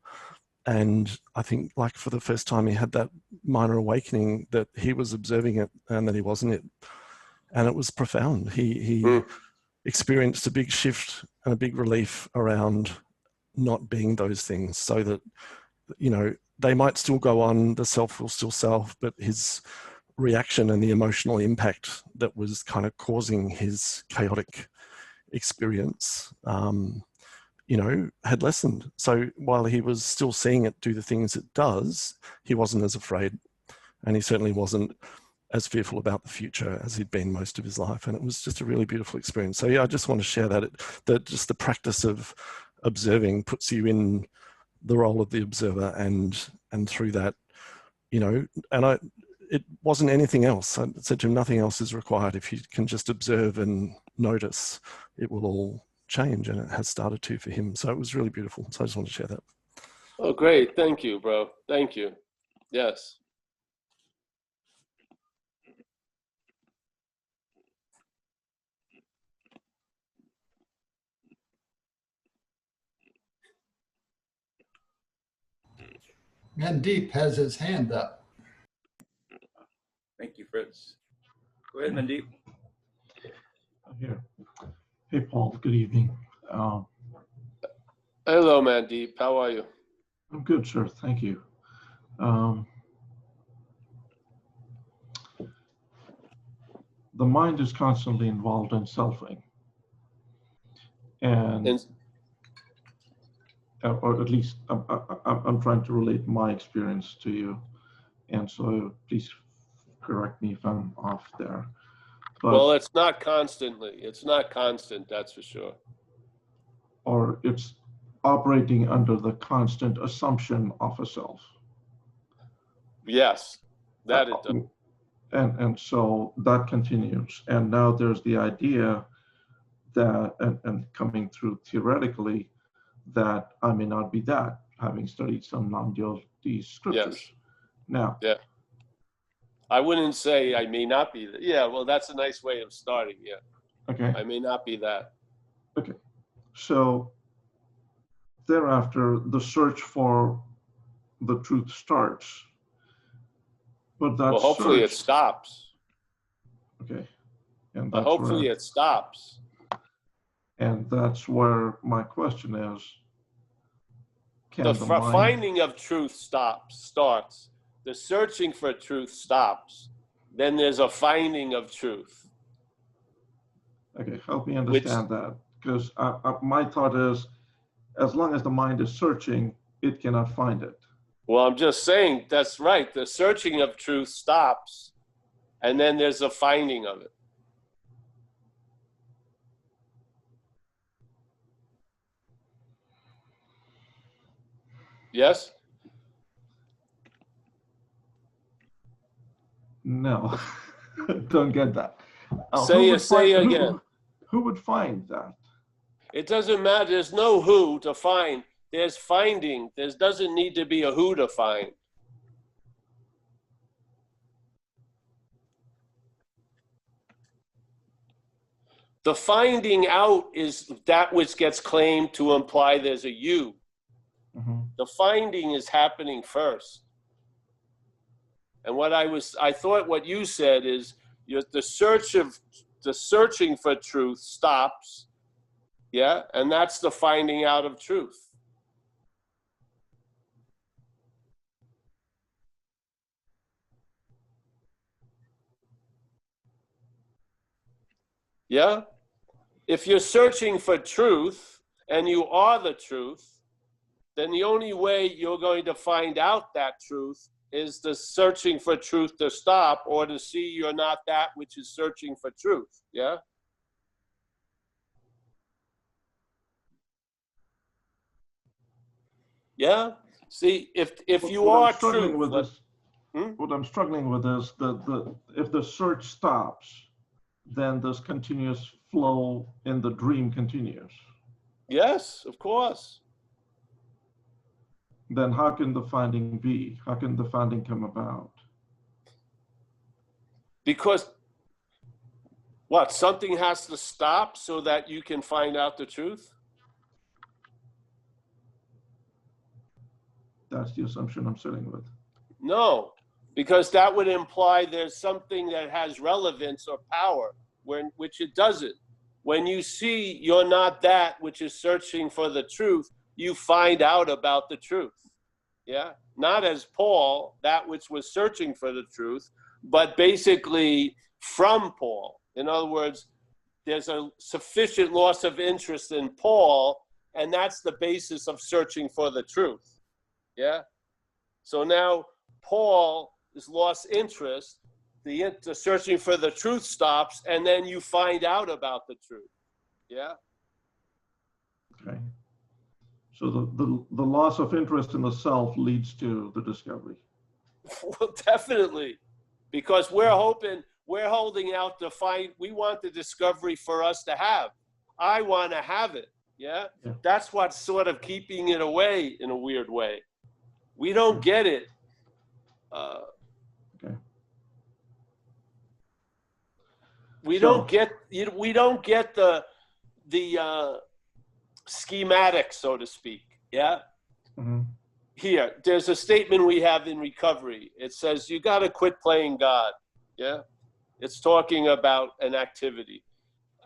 Speaker 6: And I think, like, for the first time, he had that minor awakening that he was observing it and that he wasn't it. And it was profound. He experienced a big shift and a big relief around not being those things, so that, they might still go on, the self will still self, but his reaction and the emotional impact that was kind of causing his chaotic experience, had lessened. So while he was still seeing it do the things it does, he wasn't as afraid, and he certainly wasn't as fearful about the future as he'd been most of his life. And it was just a really beautiful experience. So yeah, I just want to share that just the practice of observing puts you in the role of the observer, and through that, it wasn't anything else. I said to him, nothing else is required. If you can just observe and notice, it will all change, and it has started to for him. So it was really beautiful. So I just want to share that.
Speaker 1: Oh, great. Thank you, bro. Thank you. Yes.
Speaker 7: Mandeep has his hand up.
Speaker 2: Thank you, Fritz. Go ahead, Mandeep.
Speaker 8: Here. Hey, Paul. Good evening.
Speaker 1: Hello, Mandeep. How are you?
Speaker 8: I'm good, sir. Thank you. The mind is constantly involved in selfing, and or at least I'm trying to relate my experience to you, and so please correct me if I'm off there. But,
Speaker 1: well, it's not constantly. It's not constant, that's for sure.
Speaker 8: or it's operating under the constant assumption of a self.
Speaker 1: Yes, that it does.
Speaker 8: And so that continues. And now there's the idea that, and coming through theoretically, that I may not be that, having studied some non-duality scriptures.
Speaker 1: Yes.
Speaker 8: Now,
Speaker 1: Yeah. I wouldn't say I may not be that. Yeah, well, that's a nice way of starting. Yeah.
Speaker 8: okay,
Speaker 1: I may not be that.
Speaker 8: okay. So thereafter, the search for the truth starts. But that
Speaker 1: Well, hopefully it
Speaker 8: search,
Speaker 1: stops.
Speaker 8: okay, and
Speaker 1: But
Speaker 8: that's
Speaker 1: hopefully
Speaker 8: where,
Speaker 1: it stops.
Speaker 8: and that's where my question is: can
Speaker 1: The
Speaker 8: the mind?
Speaker 1: finding of truth starts. The searching for truth stops. Then there's a finding of truth.
Speaker 8: Okay, help me understand that, because my thought is, as long as the mind is searching, it cannot find it.
Speaker 1: Well, I'm just saying that's right. The searching of truth stops, and then there's a finding of it. Yes?
Speaker 8: No, don't get that.
Speaker 1: Say it again.
Speaker 8: Who would find that?
Speaker 1: It doesn't matter. There's no who to find. There's finding. There doesn't need to be a who to find. The finding out is that which gets claimed to imply there's a you.
Speaker 8: Mm-hmm.
Speaker 1: The finding is happening first. And I thought what you said is the searching for truth stops. Yeah. And that's the finding out of truth. Yeah. If you're searching for truth and you are the truth, then the only way you're going to find out that truth is the searching for truth to stop, or to see you're not that which is searching for truth. Yeah. Yeah. See, if you
Speaker 8: what
Speaker 1: are
Speaker 8: I'm struggling
Speaker 1: truth,
Speaker 8: with is,
Speaker 1: hmm?
Speaker 8: what I'm struggling with is the if the search stops, then this continuous flow in the dream continues.
Speaker 1: Yes, of course.
Speaker 8: Then how can the finding be? How can the finding come about?
Speaker 1: Because what? Something has to stop so that you can find out the truth?
Speaker 8: That's the assumption I'm sitting with.
Speaker 1: No, because that would imply there's something that has relevance or power, which it doesn't. When you see you're not that which is searching for the truth, you find out about the truth. Yeah, not as Paul, that which was searching for the truth, but basically from Paul. In other words, there's a sufficient loss of interest in Paul, and that's the basis of searching for the truth. Yeah. So now Paul has lost interest, the searching for the truth stops, and then you find out about the truth. Yeah.
Speaker 8: Okay. So the loss of interest in the self leads to the discovery.
Speaker 1: Well, definitely, because we're holding out to find. We want the discovery for us to have. I want to have it. Yeah. That's what's sort of keeping it away in a weird way. We don't get it.
Speaker 8: Okay.
Speaker 1: We don't get the schematic, so to speak. Yeah.
Speaker 8: Mm-hmm.
Speaker 1: here, there's a statement we have in recovery. It says, you got to quit playing God. Yeah. It's talking about an activity.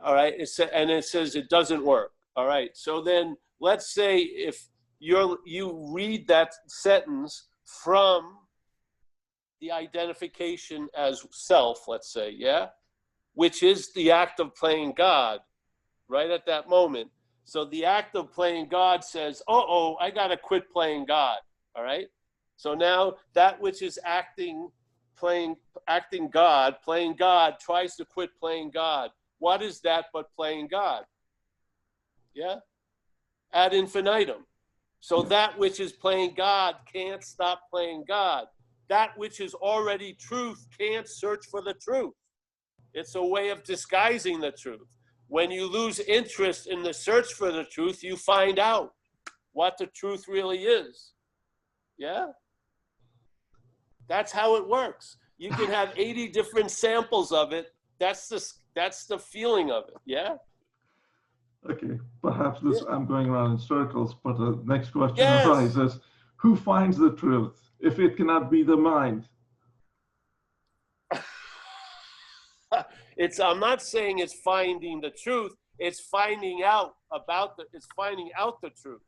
Speaker 1: All right. And it says it doesn't work. All right. So then let's say if you read that sentence from the identification as self, let's say, yeah, which is the act of playing God right at that moment. So the act of playing God says, I got to quit playing God. All right. So now that which is acting God, playing God, tries to quit playing God. What is that but playing God? Yeah. Ad infinitum. So that which is playing God can't stop playing God. That which is already truth can't search for the truth. It's a way of disguising the truth. When you lose interest in the search for the truth, you find out what the truth really is. Yeah? That's how it works. You can have 80 different samples of it. That's the feeling of it. Yeah?
Speaker 8: Okay, perhaps this I'm going around in circles, but the next question
Speaker 1: Yes.
Speaker 8: arises: who finds the truth if it cannot be the mind?
Speaker 1: I'm not saying it's finding the truth. It's finding out it's finding out the truth.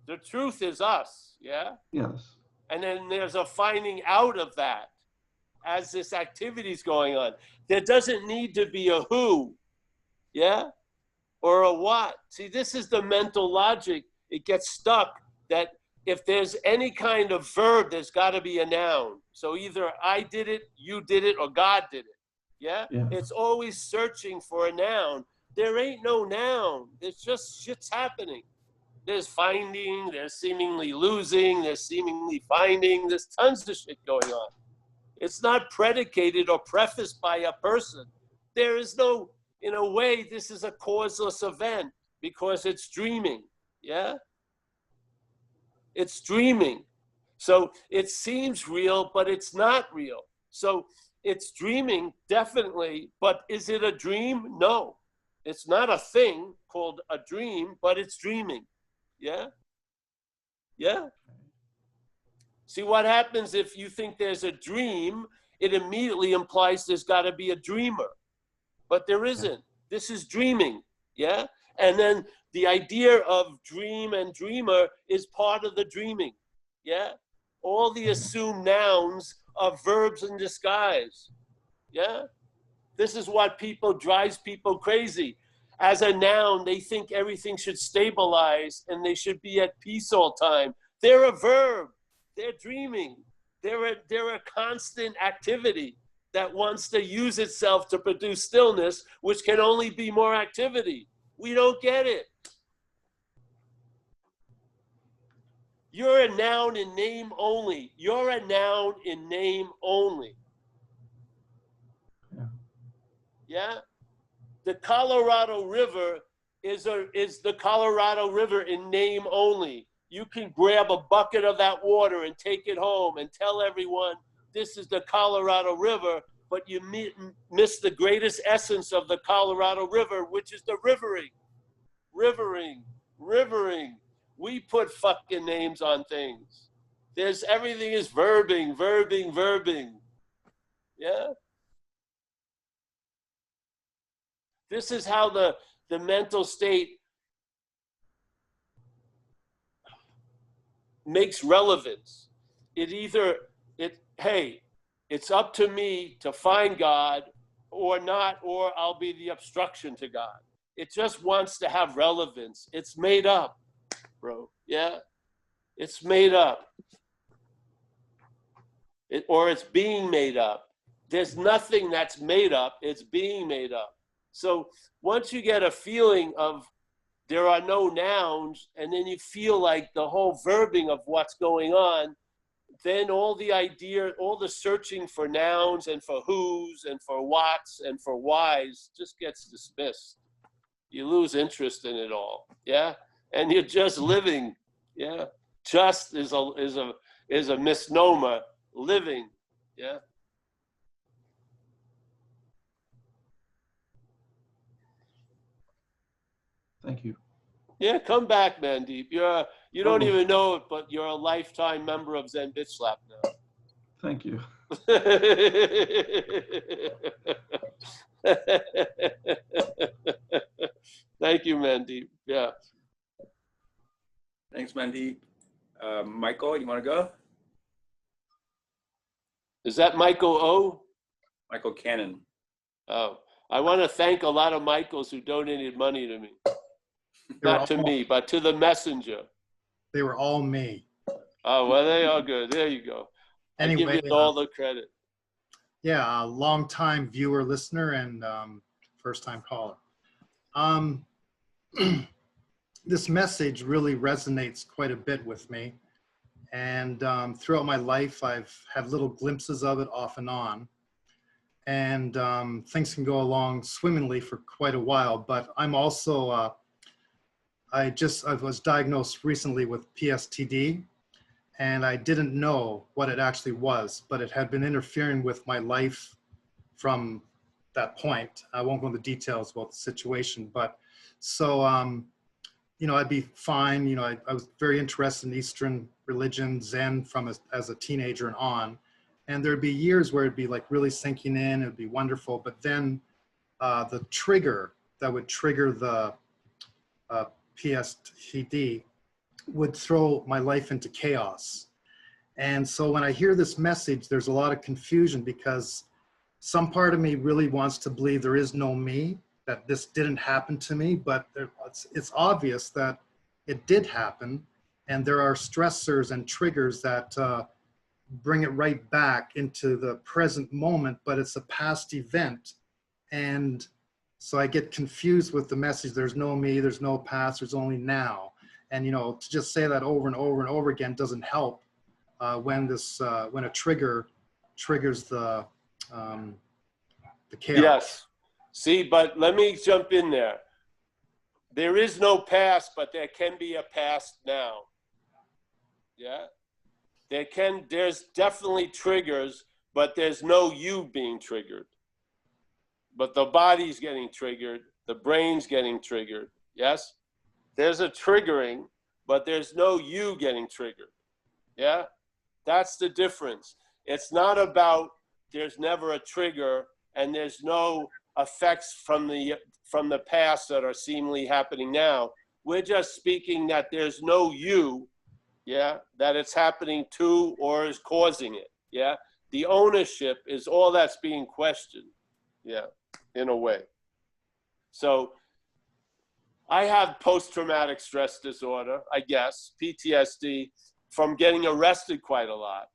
Speaker 1: The truth is us. Yeah?
Speaker 8: Yes.
Speaker 1: And then there's a finding out of that as this activity is going on. There doesn't need to be a who, yeah, or a what. See, this is the mental logic. It gets stuck that if there's any kind of verb, there's got to be a noun. So either I did it, you did it, or God did it. Yeah?
Speaker 8: Yeah.
Speaker 1: It's always searching for a noun. There ain't no noun. There's just shit's happening. There's finding, there's seemingly losing, there's seemingly finding, there's tons of shit going on. It's not predicated or prefaced by a person. There is no, in a way, this is a causeless event because it's dreaming, yeah? It's dreaming. So it seems real, but it's not real. So it's dreaming, definitely, but is it a dream? No. It's not a thing called a dream, but it's dreaming. Yeah? Yeah? See, what happens if you think there's a dream, it immediately implies there's got to be a dreamer. But there isn't. This is dreaming. Yeah? And then the idea of dream and dreamer is part of the dreaming. Yeah? All the assumed nouns are verbs in disguise. Yeah? This is what drives people crazy. As a noun, they think everything should stabilize and they should be at peace all time. They're a verb. They're dreaming. They're a constant activity that wants to use itself to produce stillness, which can only be more activity. We don't get it. You're a noun in name only. You're a noun in name only.
Speaker 8: Yeah.
Speaker 1: Yeah? The Colorado River is the Colorado River in name only. You can grab a bucket of that water and take it home and tell everyone this is the Colorado River, but you miss the greatest essence of the Colorado River, which is the rivering. Rivering. We put fucking names on things. Everything is verbing. Yeah? This is how the mental state makes relevance. It's up to me to find God or not, or I'll be the obstruction to God. It just wants to have relevance. It's made up, bro. Yeah? It's made up. Or it's being made up. There's nothing that's made up. It's being made up. So once you get a feeling of there are no nouns, and then you feel like the whole verbing of what's going on, then all the searching for nouns and for who's and for what's and for why's just gets dismissed. You lose interest in it all. Yeah? And you're just living. Yeah? Just is a misnomer. Living. Yeah?
Speaker 8: Thank you.
Speaker 1: Yeah, come back, Mandeep. You don't even know it, but you're a lifetime member of Zen Bitch Slap now.
Speaker 8: Thank you.
Speaker 1: Thank you, Mandeep. Yeah.
Speaker 2: Thanks, Mandeep. Michael, you want to go?
Speaker 1: Is that Michael O?
Speaker 2: Michael Cannon.
Speaker 1: Oh, I want to thank a lot of Michaels who donated money to me. Not to me, but to the messenger.
Speaker 9: They were all me.
Speaker 1: Oh, well, they are good. There you go. I give
Speaker 9: Anyway,
Speaker 1: you all the credit.
Speaker 9: yeah, a long time viewer, listener, and first time caller. This message really resonates quite a bit with me. And throughout my life, I've had little glimpses of it off and on. And things can go along swimmingly for quite a while, but I'm also, I was diagnosed recently with PSTD, and I didn't know what it actually was, but it had been interfering with my life from that point. I won't go into details about the situation, but so, you know, I'd be fine. You know, I was very interested in Eastern religion, Zen as a teenager and on. And there'd be years where it'd be like really sinking in, it'd be wonderful. But then the trigger that would trigger the PSTD would throw my life into chaos. And so when I hear this message, there's a lot of confusion because some part of me really wants to believe there is no me, that this didn't happen to me, but it's obvious that it did happen. And there are stressors and triggers that bring it right back into the present moment, but it's a past event. And so I get confused with the message, there's no me, there's no past, there's only now. And, you know, to just say that over and over and over again doesn't help when a trigger triggers the chaos.
Speaker 1: Yes. See, but let me jump in there. There is no past, but there can be a past now. Yeah. There's definitely triggers, but there's no you being triggered. But the body's getting triggered, the brain's getting triggered. Yes? There's a triggering, but there's no you getting triggered. Yeah? That's the difference. It's not about there's never a trigger and there's no effects from the past that are seemingly happening now. We're just speaking that there's no you, yeah, that it's happening to or is causing it, yeah? The ownership is all that's being questioned, yeah, in a way. So I have post-traumatic stress disorder, I guess, PTSD, from getting arrested quite a lot.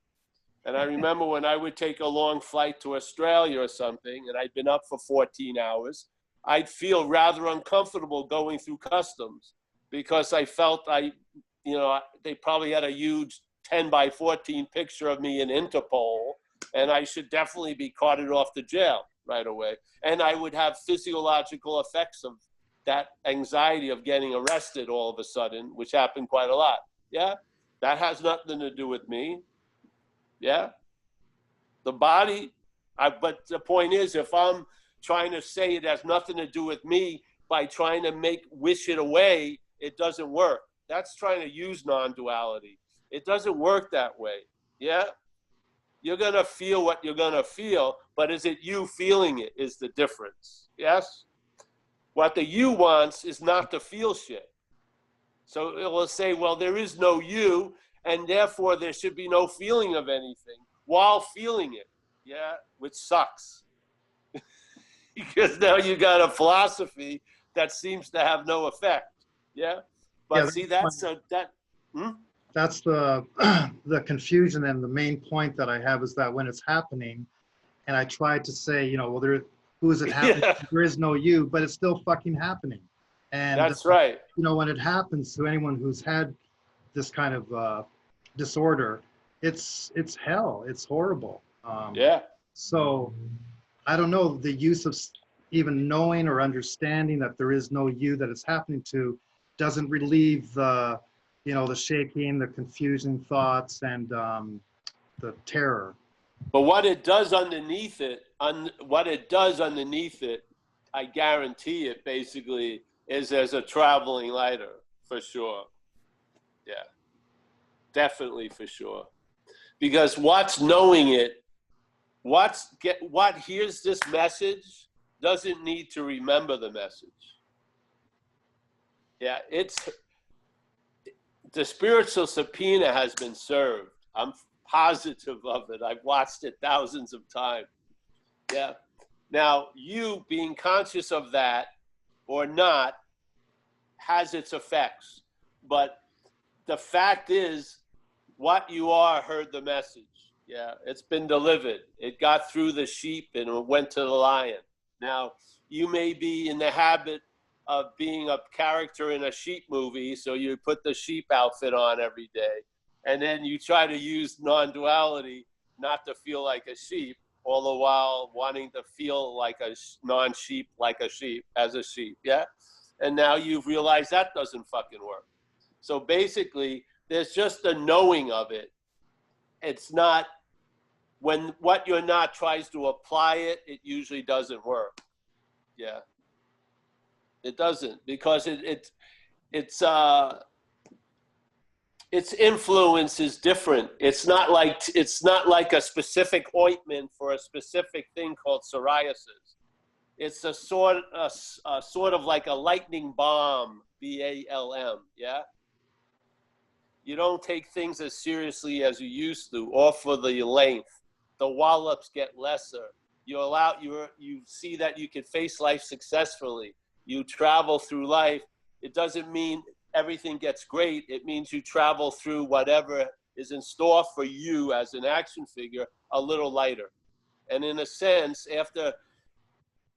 Speaker 1: And I remember when I would take a long flight to Australia or something, and I'd been up for 14 hours, I'd feel rather uncomfortable going through customs because I felt they probably had a huge 10 by 14 picture of me in Interpol, and I should definitely be carted off to jail right away. And I would have physiological effects of that anxiety of getting arrested all of a sudden, which happened quite a lot. Yeah, that has nothing to do with me. Yeah, the body, but the point is, if I'm trying to say it has nothing to do with me by trying to wish it away, it doesn't work. That's trying to use non-duality. It doesn't work that way. Yeah, you're gonna feel what you're gonna feel, but is it you feeling it is the difference. Yes, what the you wants is not to feel shit. So it will say, well, there is no you, and therefore there should be no feeling of anything while feeling it, yeah, which sucks. Because now you got a philosophy that seems to have no effect, yeah? But
Speaker 9: Yeah,
Speaker 1: see,
Speaker 9: that's the the confusion, and the main point that I have is that when it's happening, and I tried to say, you know, well, who is it happening?
Speaker 1: Yeah.
Speaker 9: There is no you, but it's still fucking happening. And
Speaker 1: That's right.
Speaker 9: You know, when it happens to anyone who's had this kind of disorder, it's hell. It's horrible.
Speaker 1: Yeah.
Speaker 9: So I don't know, the use of even knowing or understanding that there is no you that it's happening to doesn't relieve the, you know, the shaking, the confusing thoughts, and the terror.
Speaker 1: But what it does underneath it, I guarantee it basically, is there's a traveling lighter. For sure. Yeah. Definitely for sure. Because what's knowing it, what hears this message doesn't need to remember the message. Yeah, the spiritual subpoena has been served. I'm positive of it. I've watched it thousands of times. Yeah. Now, you being conscious of that or not has its effects. But the fact is, what you are heard the message. Yeah, it's been delivered. It got through the sheep and it went to the lion. Now, you may be in the habit of being a character in a sheep movie, so you put the sheep outfit on every day, and then you try to use non-duality not to feel like a sheep, all the while wanting to feel like a non-sheep, like a sheep, as a sheep, yeah? And now you've realized that doesn't fucking work. So basically, there's just a knowing of it. It's not, when what you're not tries to apply it, it usually doesn't work. Yeah. It doesn't, because its influence is different. It's not like a specific ointment for a specific thing called psoriasis. It's a sort of like a lightning bomb, BALM, yeah? You don't take things as seriously as you used to, or for the length. The wallops get lesser. You see that you can face life successfully. You travel through life. It doesn't mean everything gets great. It means you travel through whatever is in store for you as an action figure a little lighter. And in a sense, after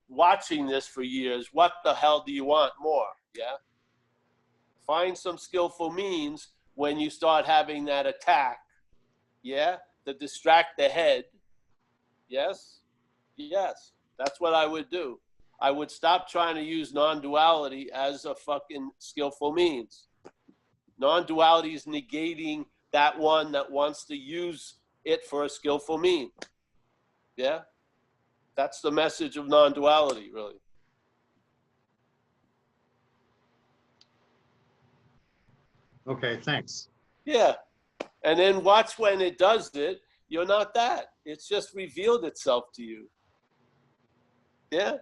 Speaker 1: watching this for years, what the hell do you want more? Yeah. Find some skillful means when you start having that attack, yeah, to distract the head. Yes, yes, that's what I would do. I would stop trying to use non-duality as a fucking skillful means. Non-duality is negating that one that wants to use it for a skillful means. Yeah, that's the message of non-duality, really.
Speaker 9: Okay, thanks.
Speaker 1: Yeah. And then watch when it does it, you're not that. It's just revealed itself to you. Yeah.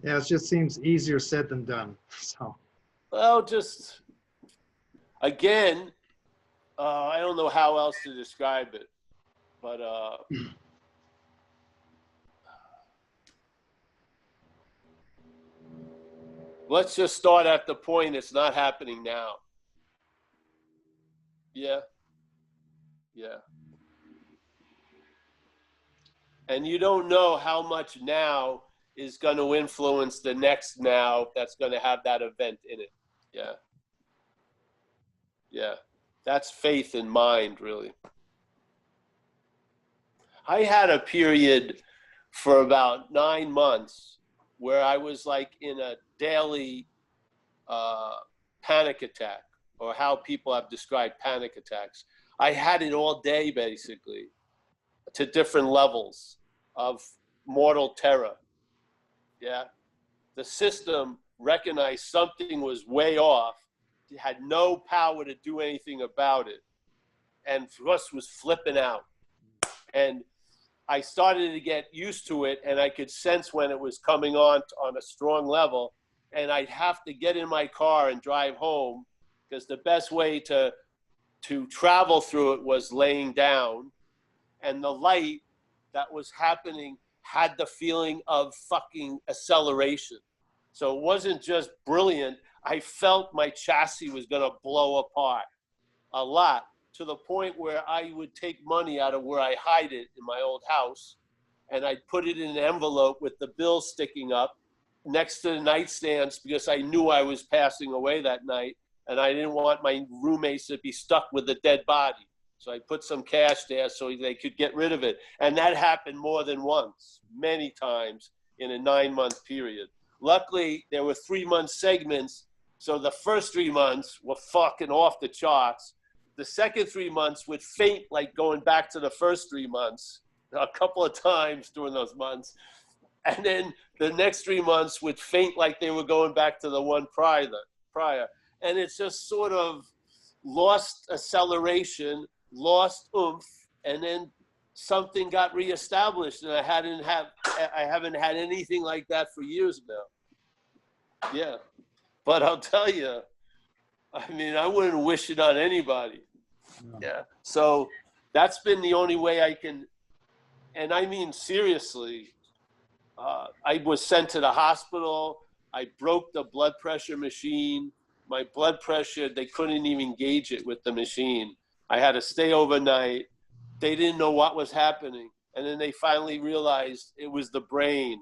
Speaker 9: Yeah, it just seems easier said than done. So.
Speaker 1: Well, just, again, I don't know how else to describe it, but let's just start at the point it's not happening now. Yeah. Yeah. And you don't know how much now is going to influence the next now that's going to have that event in it. Yeah. Yeah. That's faith in mind, really. I had a period for about 9 months where I was like in a daily panic attack, or how people have described panic attacks. I had it all day, basically, to different levels of mortal terror. Yeah. The system recognized something was way off. It had no power to do anything about it. And for us was flipping out. And I started to get used to it, and I could sense when it was coming on a strong level. And I'd have to get in my car and drive home, because the best way to travel through it was laying down. And the light that was happening had the feeling of fucking acceleration. So it wasn't just brilliant. I felt my chassis was going to blow apart a lot, to the point where I would take money out of where I hide it in my old house, and I'd put it in an envelope with the bill sticking up next to the nightstands, because I knew I was passing away that night, and I didn't want my roommates to be stuck with a dead body. So I put some cash there so they could get rid of it. And that happened more than once, many times in a 9-month period. Luckily, there were 3-month segments. So the first 3 months were fucking off the charts. The second 3 months would faint, like going back to the first 3 months a couple of times during those months. And then the next 3 months would faint like they were going back to the one prior. and it's just sort of lost acceleration, lost oomph, and then something got reestablished, and I haven't had anything like that for years now. Yeah, but I'll tell you, I mean, I wouldn't wish it on anybody.
Speaker 9: No.
Speaker 1: Yeah, so that's been the only way I can, and I mean seriously. I was sent to the hospital. I broke the blood pressure machine. My blood pressure, they couldn't even gauge it with the machine. I had to stay overnight. They didn't know what was happening. And then they finally realized it was the brain.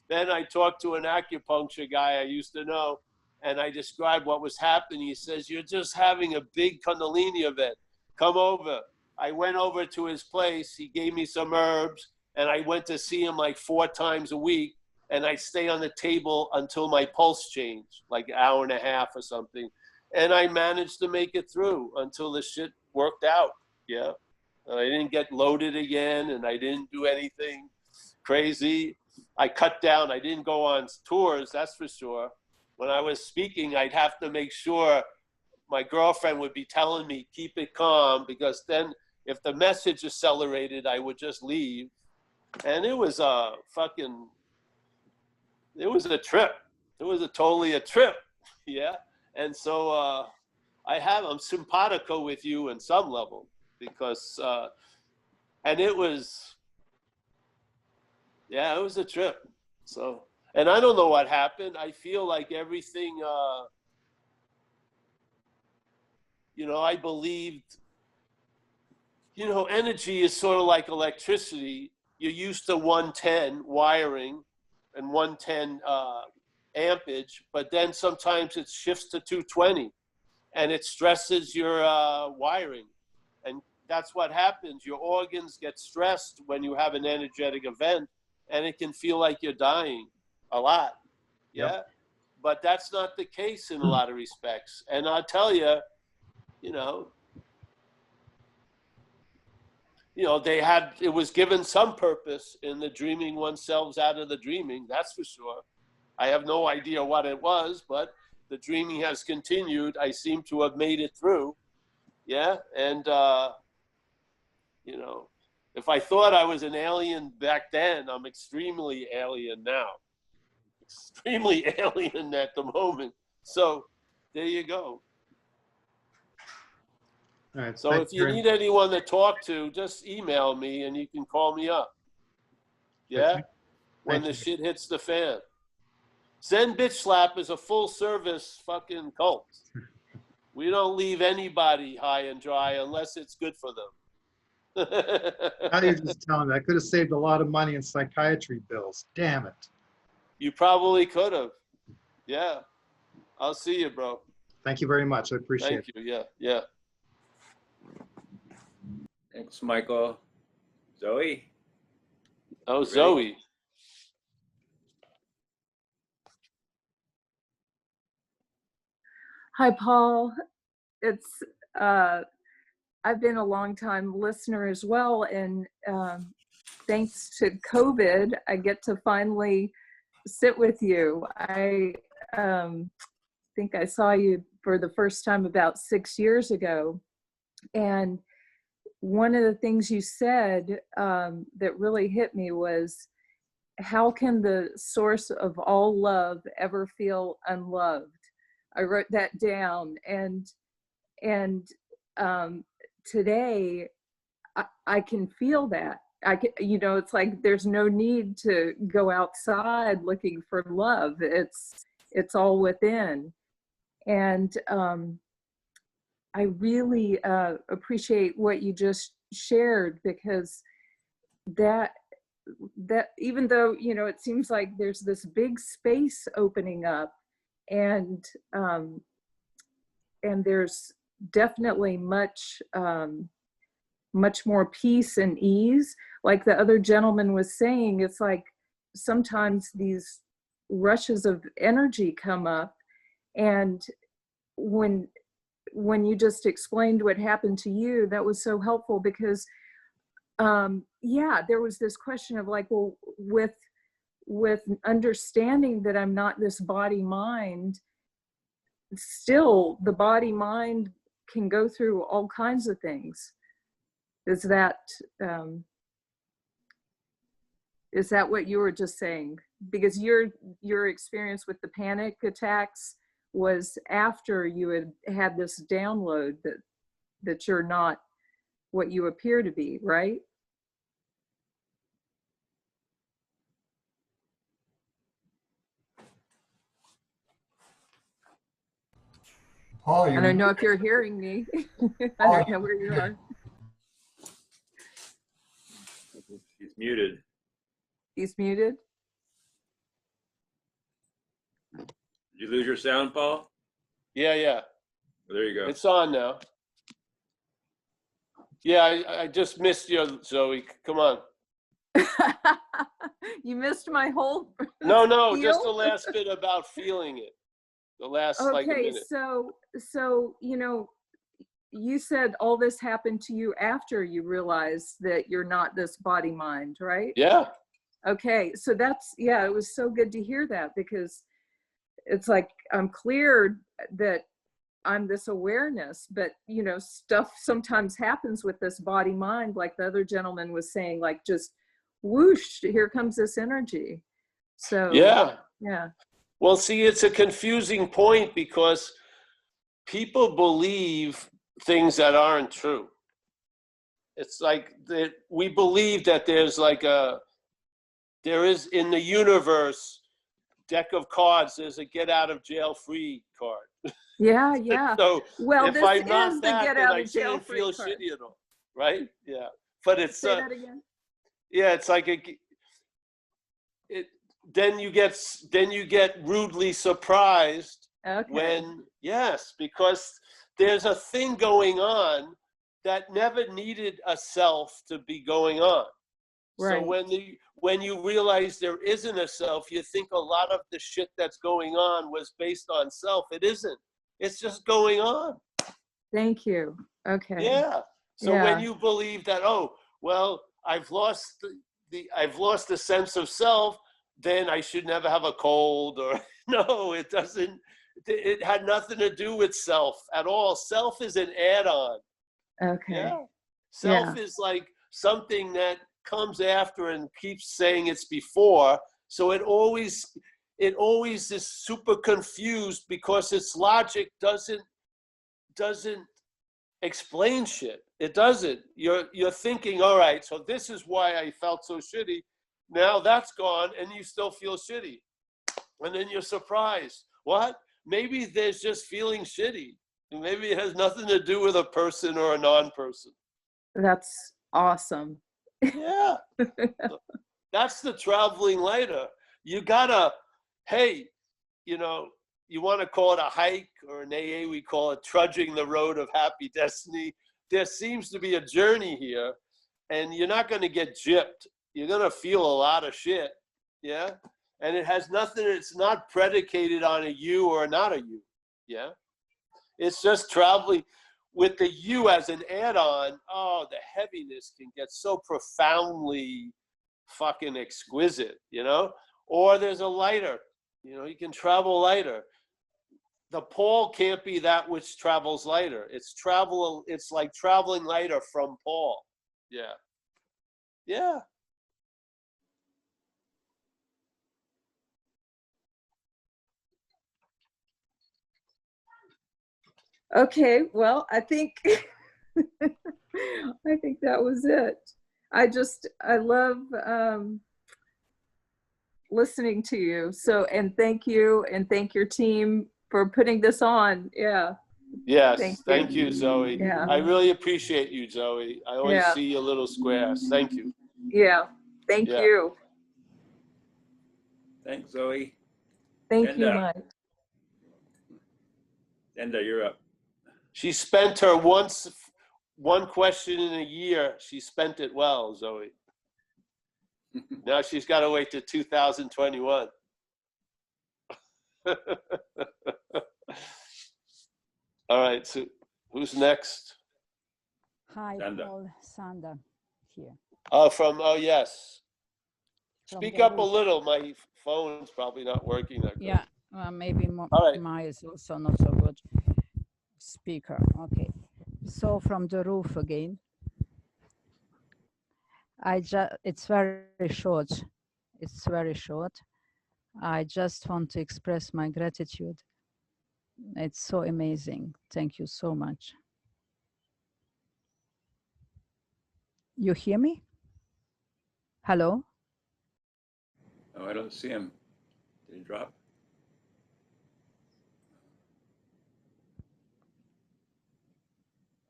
Speaker 1: Then I talked to an acupuncture guy I used to know, and I described what was happening. He says, "You're just having a big Kundalini event. Come over." I went over to his place. He gave me some herbs, and I went to see him like 4 times a week. And I'd stay on the table until my pulse changed, like an hour and a half or something. And I managed to make it through until the shit worked out. Yeah. And I didn't get loaded again, and I didn't do anything crazy. I cut down. I didn't go on tours, that's for sure. When I was speaking, I'd have to make sure my girlfriend would be telling me, keep it calm, because then if the message accelerated, I would just leave. And it was a fucking, it was a trip. It was totally a trip. Yeah. And so I'm simpatico with you in some level, because, and it was, yeah, it was a trip. So, and I don't know what happened. I feel like everything, you know, I believed, you know, energy is sort of like electricity. You're used to 110 wiring and 110 ampage, but then sometimes it shifts to 220 and it stresses your wiring. And that's what happens. Your organs get stressed when you have an energetic event, and it can feel like you're dying a lot. Yeah.
Speaker 9: Yep.
Speaker 1: But that's not the case in a lot of respects. And I'll tell you, you know, it was given some purpose in the dreaming oneself out of the dreaming, that's for sure. I have no idea what it was, but the dreaming has continued. I seem to have made it through. Yeah. And, you know, if I thought I was an alien back then, I'm extremely alien now. Extremely alien at the moment. So there you go.
Speaker 9: All right.
Speaker 1: So if you need anyone to talk to, just email me and you can call me up. Yeah? When the shit hits the fan. Zen Bitch Slap is a full service fucking cult. We don't leave anybody high and dry unless it's good for them.
Speaker 9: Now you're just telling me. I could have saved a lot of money in psychiatry bills. Damn it.
Speaker 1: You probably could have. Yeah. I'll see you, bro.
Speaker 9: Thank you very much. I appreciate it.
Speaker 1: Thank you. Yeah. Yeah.
Speaker 2: Thanks, Michael. Zoe?
Speaker 1: Oh,
Speaker 2: Ready?
Speaker 1: Zoe.
Speaker 10: Hi, Paul. It's I've been a long time listener as well, and thanks to COVID, I get to finally sit with you. I think I saw you for the first time about 6 years ago, and one of the things you said that really hit me was, how can the source of all love ever feel unloved? I wrote that down, and today I can feel that. I can, you know, it's like there's no need to go outside looking for love. It's all within, and I really appreciate what you just shared, because that even though, you know, it seems like there's this big space opening up, and there's definitely much more peace and ease. Like the other gentleman was saying, it's like sometimes these rushes of energy come up, and when you just explained what happened to you, that was so helpful, because yeah, there was this question of like, well, with understanding that I'm not this body mind, still the body mind can go through all kinds of things. Is that what you were just saying? Because your experience with the panic attacks was after you had this download that you're not what you appear to be, right?
Speaker 7: Paul,
Speaker 10: I
Speaker 7: you're
Speaker 10: don't know if you're hearing me. I don't know where you are.
Speaker 2: He's muted.
Speaker 10: He's muted.
Speaker 2: Did you lose your sound, Paul?
Speaker 1: Yeah, yeah.
Speaker 2: Oh, there you go.
Speaker 1: It's on now. Yeah, I just missed you, Zoe. Come on.
Speaker 10: You missed my whole
Speaker 1: No, just the
Speaker 10: spiel?
Speaker 1: last bit about feeling it. The last like a
Speaker 10: Okay,
Speaker 1: minute.
Speaker 10: so you said all this happened to you after you realized that you're not this body mind, right?
Speaker 1: Yeah.
Speaker 10: Okay, so that's, yeah, it was so good to hear that, because it's like I'm clear that I'm this awareness, but stuff sometimes happens with this body mind, like the other gentleman was saying, like just whoosh, here comes this energy. So
Speaker 1: Yeah.
Speaker 10: yeah.
Speaker 1: Well, see, it's a confusing point because people believe things that aren't true. It's like that we believe that there is in the universe deck of cards, there's a get out of jail free card.
Speaker 10: Yeah, yeah.
Speaker 1: So
Speaker 10: Well,
Speaker 1: if
Speaker 10: this
Speaker 1: I'm not
Speaker 10: is the
Speaker 1: that,
Speaker 10: get
Speaker 1: then
Speaker 10: out
Speaker 1: I
Speaker 10: of jail
Speaker 1: shouldn't
Speaker 10: free
Speaker 1: feel
Speaker 10: card.
Speaker 1: shitty at all, right? Yeah, but it's
Speaker 10: Say that again.
Speaker 1: yeah, it's like then you get rudely surprised
Speaker 10: Okay.
Speaker 1: when, yes, because there's a thing going on that never needed a self to be going on.
Speaker 10: Right.
Speaker 1: So when you realize there isn't a self, you think a lot of the shit that's going on was based on self. It isn't. It's just going on.
Speaker 10: Thank you. Okay.
Speaker 1: Yeah. So
Speaker 10: Yeah.
Speaker 1: when you believe that, oh, well, I've lost the sense of self, then I should never have a cold, or no, it doesn't. It had nothing to do with self at all. Self is an add-on.
Speaker 10: Okay.
Speaker 1: Yeah. Self is like something that comes after and keeps saying it's before. So it always is super confused because its logic doesn't explain shit. It doesn't. You're thinking, all right, so this is why I felt so shitty. Now that's gone and you still feel shitty. And then you're surprised. What? Maybe there's just feeling shitty. Maybe it has nothing to do with a person or a non-person.
Speaker 10: That's awesome.
Speaker 1: Yeah. That's the traveling lighter. You gotta, hey, you want to call it a hike, or in AA we call it trudging the road of happy destiny. There seems to be a journey here, and you're not going to get gypped. You're going to feel a lot of shit. Yeah. And it has nothing, it's not predicated on a you or not a you. Yeah. It's just traveling with the you as an add-on. Oh, the heaviness can get so profoundly fucking exquisite, or there's a lighter, you can travel lighter. The Paul can't be that which travels lighter. It's like traveling lighter from Paul. Yeah. Yeah.
Speaker 10: Okay, well, I think I think that was it. I love listening to you. So, and thank you, and thank your team for putting this on. Yeah.
Speaker 1: Yes. Thank you, Zoe.
Speaker 10: Yeah.
Speaker 1: I really appreciate you, Zoe. I always
Speaker 10: Yeah.
Speaker 1: see your little squares. Thank you.
Speaker 10: Yeah. Thank
Speaker 1: Yeah.
Speaker 10: you.
Speaker 2: Thanks, Zoe.
Speaker 10: Thank you, Mike.
Speaker 2: Enda, you're up.
Speaker 1: She spent her one question in a year. She spent it well, Zoe. Now she's got to wait to 2021. All right, so who's next?
Speaker 11: Hi,
Speaker 2: Sandra.
Speaker 11: Paul. Sandra here.
Speaker 1: Oh, yes. Speak
Speaker 11: the
Speaker 1: up a
Speaker 11: roof.
Speaker 1: little. My phone's probably not working that good.
Speaker 11: Yeah, maybe
Speaker 1: All right.
Speaker 11: mine is also not so good. Speaker, okay. So from the roof again. It's very short. It's very short. I just want to express my gratitude. It's so amazing. Thank you so much. You hear me? Hello?
Speaker 2: Oh, I don't see him. Did he drop?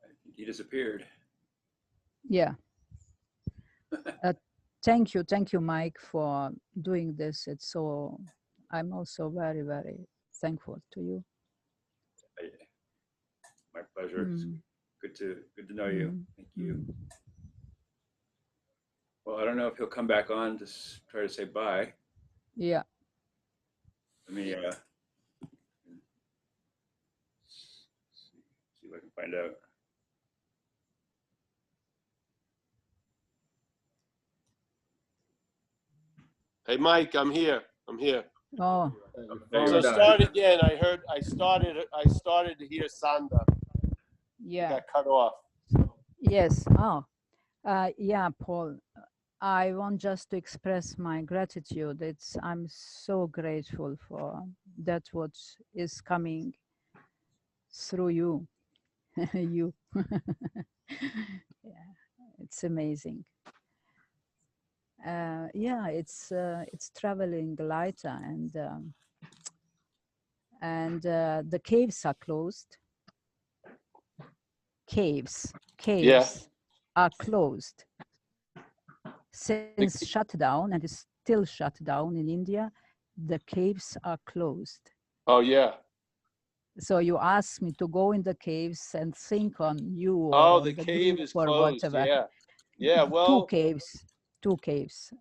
Speaker 2: I think he disappeared.
Speaker 11: Yeah. Thank you, Mike, for doing this. It's so, I'm also very, very thankful to you.
Speaker 2: My pleasure. It's good to know you. Thank you. Well, I don't know if he'll come back on to try to say bye.
Speaker 11: Yeah.
Speaker 2: Let me see if I can find out.
Speaker 1: Hey, Mike, I'm here. I'm here.
Speaker 11: Oh,
Speaker 1: So start again. I started to hear Sanda.
Speaker 11: yeah.
Speaker 1: Got cut off.
Speaker 11: Yes. Oh, yeah, Paul. I want just to express my gratitude. I'm so grateful for that what is coming through you. You. Yeah, it's amazing. Yeah, it's traveling lighter, and the caves are closed. Caves
Speaker 1: Yeah.
Speaker 11: are closed since shutdown, and is still shut down in India. The caves are closed.
Speaker 1: Oh, yeah.
Speaker 11: So you asked me to go in the caves and think on you or
Speaker 1: Oh,
Speaker 11: on
Speaker 1: the
Speaker 11: the
Speaker 1: cave
Speaker 11: group
Speaker 1: is
Speaker 11: or
Speaker 1: closed.
Speaker 11: whatever.
Speaker 1: Yeah. Yeah. Well,
Speaker 11: Two caves.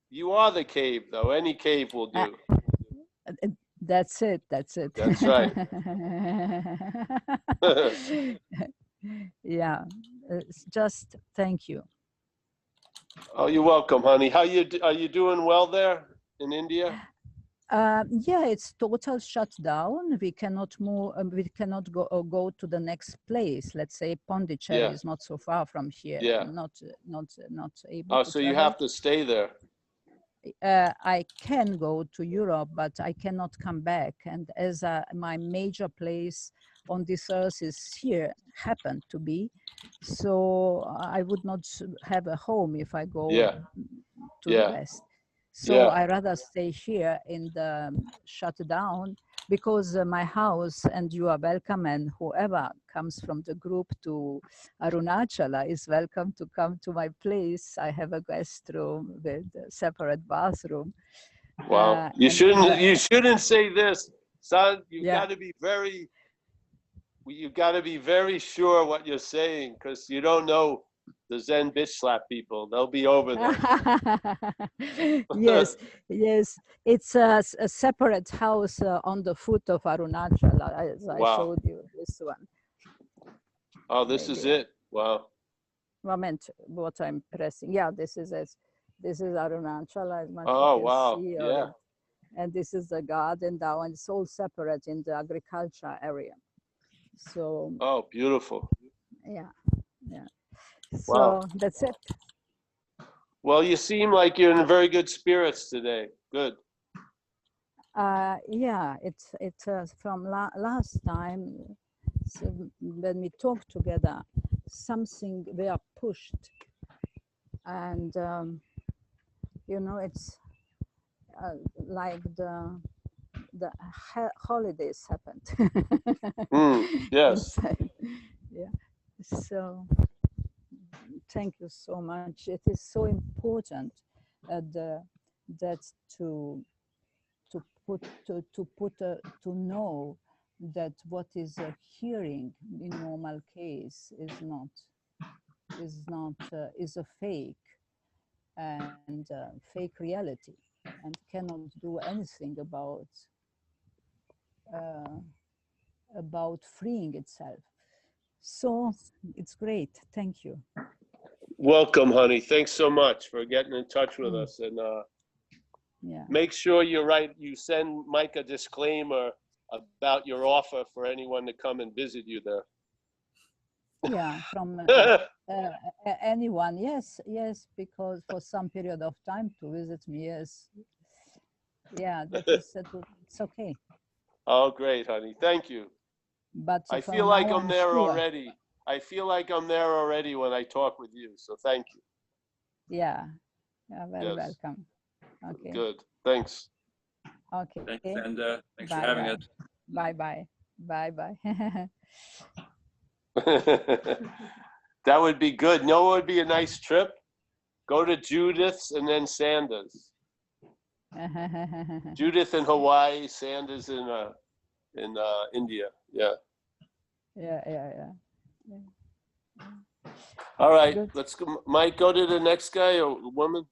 Speaker 1: you are the cave, though. Any cave will do.
Speaker 11: That's it. That's
Speaker 1: right.
Speaker 11: Yeah. Just thank you.
Speaker 1: Oh, you're welcome, honey. Are you doing well there in India?
Speaker 11: Yeah, it's total shutdown. We cannot move. We cannot go to the next place. Let's say Pondicherry is not so far from here.
Speaker 1: Yeah.
Speaker 11: Not able.
Speaker 1: Oh,
Speaker 11: to
Speaker 1: so you
Speaker 11: travel.
Speaker 1: have to stay there.
Speaker 11: I can go to Europe, but I cannot come back. And as my major place on this earth is here, happened to be, so I would not have a home if I go to the West. So I rather stay here in the shutdown, because my house, and you are welcome, and whoever comes from the group to Arunachala is welcome to come to my place. I have a guest room with a separate bathroom.
Speaker 1: Wow. You shouldn't say this, son. You've got to be very sure what you're saying, because you don't know the Zen bitch slap people. They'll be over there.
Speaker 11: Yes. It's a separate house on the foot of Arunachala, as I showed you this one.
Speaker 1: Oh, this is it. Wow.
Speaker 11: Moment, what I'm pressing. Yeah, this is it. This is Arunachala, as much
Speaker 1: Oh,
Speaker 11: you can
Speaker 1: wow.
Speaker 11: see.
Speaker 1: Yeah.
Speaker 11: And this is the garden down, and it's all separate in the agriculture area. So.
Speaker 1: Oh, beautiful.
Speaker 11: Yeah. So
Speaker 1: wow.
Speaker 11: That's it.
Speaker 1: Well, you seem like you're in very good spirits today. Good.
Speaker 11: Yeah, it's from last time, so when we talked together, something we are pushed, and it's like the holidays happened.
Speaker 1: Yes.
Speaker 11: Yeah. So thank you so much. It is so important that to know that what is a hearing in normal case is a fake and fake reality, and cannot do anything about freeing itself. So it's great. Thank you.
Speaker 1: Welcome, honey. Thanks so much for getting in touch with us. And
Speaker 11: Yeah.
Speaker 1: make sure you send Mike a disclaimer about your offer for anyone to come and visit you there.
Speaker 11: Yeah, from anyone, yes, yes, because for some period of time to visit me, yes. Yeah, that is, it's okay.
Speaker 1: Oh, great, honey. Thank you.
Speaker 11: But
Speaker 1: I
Speaker 11: for
Speaker 1: feel like
Speaker 11: now,
Speaker 1: I'm there
Speaker 11: sure.
Speaker 1: already. I feel like I'm there already when I talk with you. So thank you.
Speaker 11: Yeah, you're very
Speaker 1: Yes.
Speaker 11: welcome. Okay,
Speaker 1: Good. Thanks.
Speaker 11: okay.
Speaker 2: Thanks, and thanks for
Speaker 11: Bye
Speaker 2: having
Speaker 11: bye.
Speaker 2: us.
Speaker 11: Bye bye. Bye bye.
Speaker 1: That would be good. You know what would be a nice trip? Go to Judith's and then Sanders. Judith in Hawaii, Sanders in India. Yeah.
Speaker 11: Yeah.
Speaker 1: All right.
Speaker 11: Good.
Speaker 1: Let's go. Mike, go to the next guy or woman.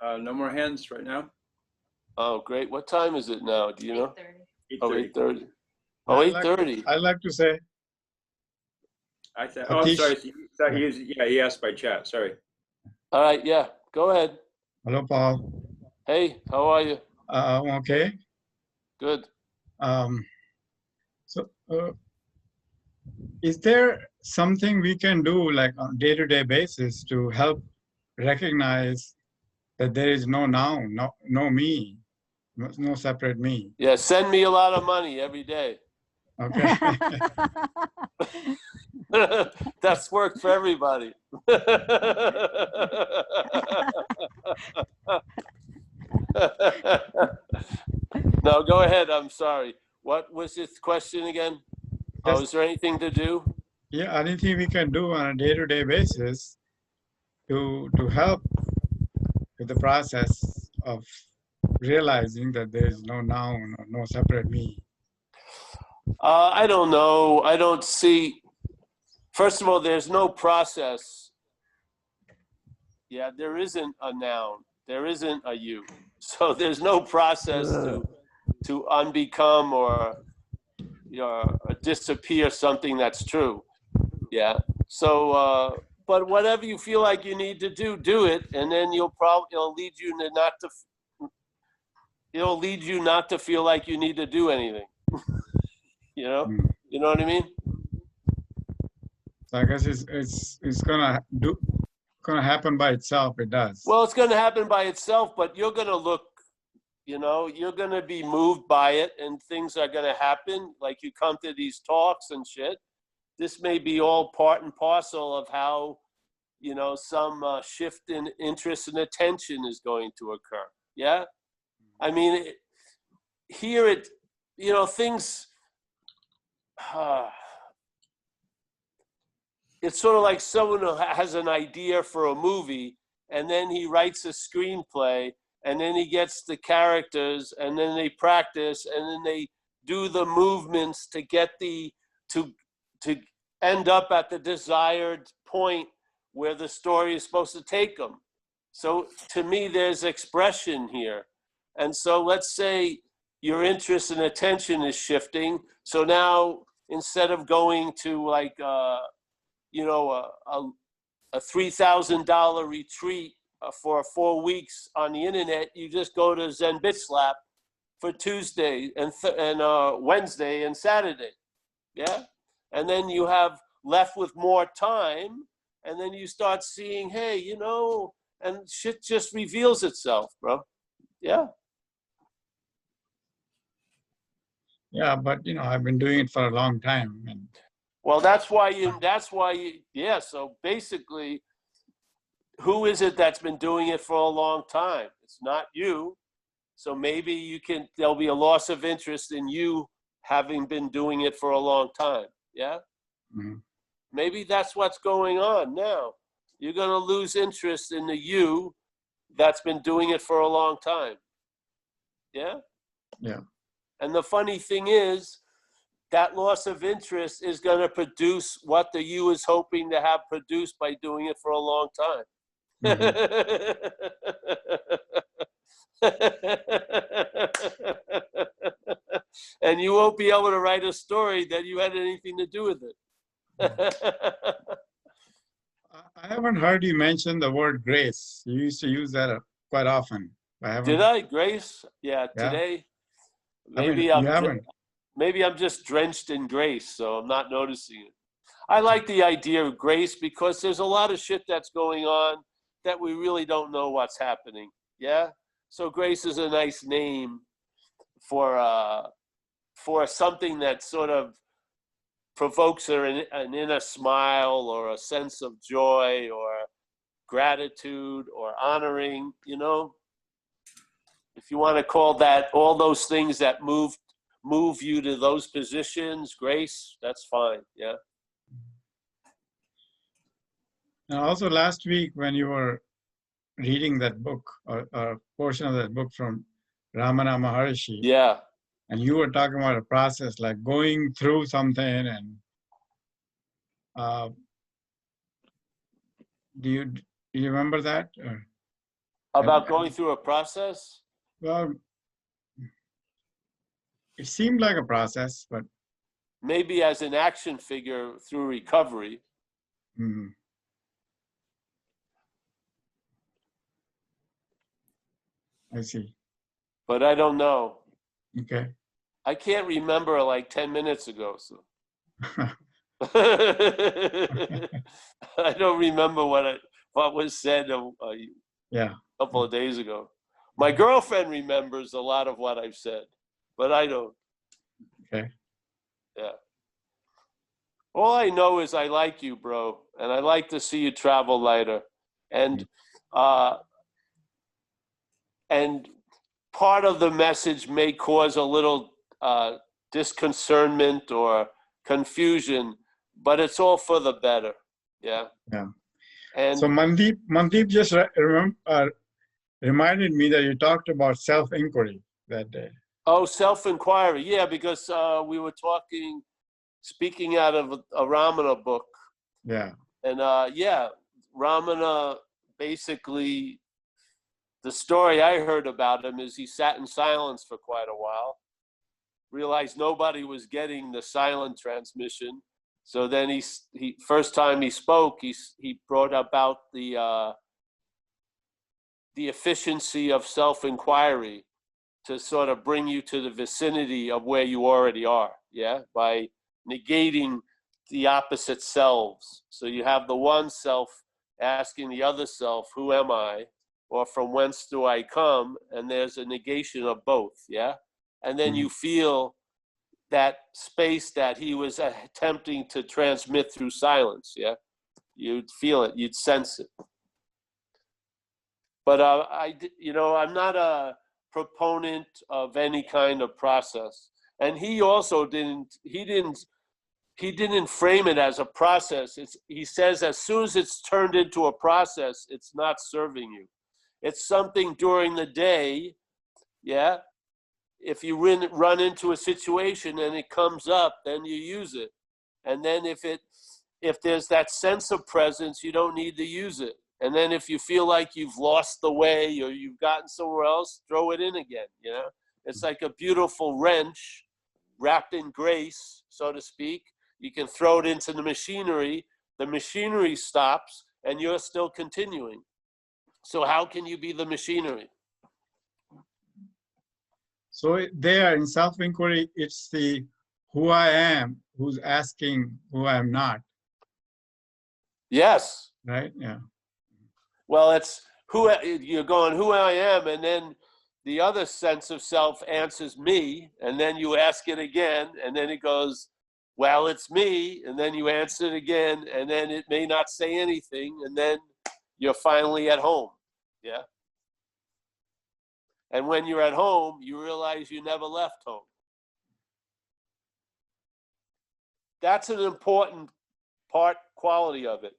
Speaker 2: No more hands right now.
Speaker 1: Oh, great. What time is it now? Do you know?
Speaker 2: 8:30.
Speaker 1: Oh, 8:30. Oh, 8:30.
Speaker 12: I'd like to say,
Speaker 2: I thought. Oh, I'm sorry.
Speaker 12: Atish.
Speaker 2: He asked by chat. Sorry.
Speaker 1: All right. Yeah. Go ahead.
Speaker 12: Hello, Paul.
Speaker 1: Hey, how are you?
Speaker 12: I'm okay.
Speaker 1: Good.
Speaker 12: So, is there something we can do like on a day-to-day basis to help recognize that there is no now, no me, no separate me?
Speaker 1: Yeah. Send me a lot of money every day.
Speaker 12: Okay.
Speaker 1: That's worked for everybody. No, go ahead. I'm sorry. What was this question again? Oh, is there anything to do?
Speaker 12: Yeah, anything we can do on a day-to-day basis to help with the process of realizing that there is no now, no separate me.
Speaker 1: I don't know. I don't see. First of all, there's no process. Yeah, there isn't a noun. There isn't a you. So there's no process to unbecome or disappear something that's true. Yeah. So, but whatever you feel like you need to do it, and then it'll lead you not to feel like you need to do anything. You know what I mean?
Speaker 12: So I guess it's gonna happen by itself. It does.
Speaker 1: Well, it's going to happen by itself, but you're going to look. You're going to be moved by it, and things are going to happen. Like you come to these talks and shit. This may be all part and parcel of how, some shift in interest and attention is going to occur. Yeah. I mean, things. It's sort of like someone who has an idea for a movie, and then he writes a screenplay, and then he gets the characters, and then they practice, and then they do the movements to get to end up at the desired point where the story is supposed to take them. So to me, there's expression here. And so let's say your interest and attention is shifting. So now instead of going to like, a $3,000 retreat for 4 weeks on the internet, you just go to Zen Bitch Slap for Tuesday and Wednesday and Saturday. Yeah. And then you have left with more time, and then you start seeing, hey, and shit just reveals itself, bro. Yeah.
Speaker 12: Yeah, but I've been doing it for a long time.
Speaker 1: Well, that's why you, yeah. So basically, who is it that's been doing it for a long time? It's not you. So maybe there'll be a loss of interest in you having been doing it for a long time. Yeah.
Speaker 12: Mm-hmm.
Speaker 1: Maybe that's what's going on now. You're going to lose interest in the you that's been doing it for a long time. Yeah.
Speaker 12: Yeah.
Speaker 1: And the funny thing is, that loss of interest is going to produce what the you is hoping to have produced by doing it for a long time. And you won't be able to write a story that you had anything to do with it.
Speaker 12: I haven't heard you mention the word grace. You used to use that quite often. I haven't.
Speaker 1: Did I, Grace? Yeah,
Speaker 12: Yeah.
Speaker 1: today.
Speaker 12: I mean,
Speaker 1: Maybe
Speaker 12: you haven't.
Speaker 1: maybe I'm just drenched in grace, so I'm not noticing it. I like the idea of grace because there's a lot of shit that's going on that we really don't know what's happening. Yeah. So grace is a nice name for something that sort of provokes an inner smile or a sense of joy or gratitude or honoring, you know. If you want to call that all those things that move you to those positions, grace, that's fine. Yeah.
Speaker 12: And also last week when you were reading that book or a portion of that book from Ramana Maharishi,
Speaker 1: Yeah.
Speaker 12: and you were talking about a process like going through something, and do you remember that? Or,
Speaker 1: About going through a process?
Speaker 12: well, it seemed like a process, but
Speaker 1: Maybe as an action figure through recovery.
Speaker 12: mm, I see.
Speaker 1: But I don't know.
Speaker 12: Okay.
Speaker 1: I can't remember like 10 minutes ago. So I don't remember what was said
Speaker 12: Yeah.
Speaker 1: couple of days ago. My girlfriend remembers a lot of what I've said, but I don't.
Speaker 12: Okay.
Speaker 1: Yeah. All I know is I like you, bro, and I like to see you travel lighter. And part of the message may cause a little disconcernment or confusion, but it's all for the better. Yeah.
Speaker 12: Yeah.
Speaker 1: And
Speaker 12: So Mandeep just reminded me that you talked about self-inquiry that day.
Speaker 1: oh, self-inquiry. Yeah, because we were speaking out of a Ramana book.
Speaker 12: Yeah.
Speaker 1: And yeah, Ramana basically, the story I heard about him is he sat in silence for quite a while, realized nobody was getting the silent transmission. So then he first time he spoke, he brought about the efficiency of self-inquiry to sort of bring you to the vicinity of where you already are, yeah, by negating the opposite selves. So you have the one self asking the other self, who am I? Or from whence do I come? And there's a negation of both, yeah? And then you feel that space that he was attempting to transmit through silence, yeah? You'd feel it, you'd sense it. But I'm not a proponent of any kind of process. And he also didn't frame it as a process. He says as soon as it's turned into a process, it's not serving you. It's something during the day, yeah? If you run into a situation and it comes up, then you use it. And then if there's that sense of presence, you don't need to use it. And then if you feel like you've lost the way or you've gotten somewhere else, throw it in again, you know? It's like a beautiful wrench wrapped in grace, so to speak. You can throw it into the machinery stops, and you're still continuing. So how can you be the machinery?
Speaker 12: So there in self-inquiry, it's the who I am who's asking who I am not.
Speaker 1: Yes.
Speaker 12: Right? Yeah.
Speaker 1: Well, it's you're going, who I am, and then the other sense of self answers me, and then you ask it again, and then it goes, well, it's me, and then you answer it again, and then it may not say anything, and then you're finally at home, yeah? And when you're at home, you realize you never left home. That's an important quality of it.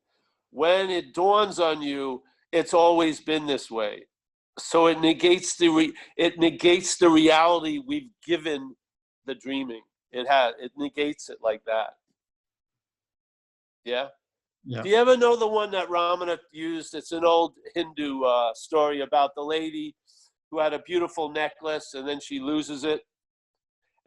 Speaker 1: When it dawns on you, it's always been this way. So it negates the reality we've given the dreaming. It negates it like that. Yeah?
Speaker 12: Yeah.
Speaker 1: Do you ever know the one that Ramana used? It's an old Hindu story about the lady who had a beautiful necklace and then she loses it.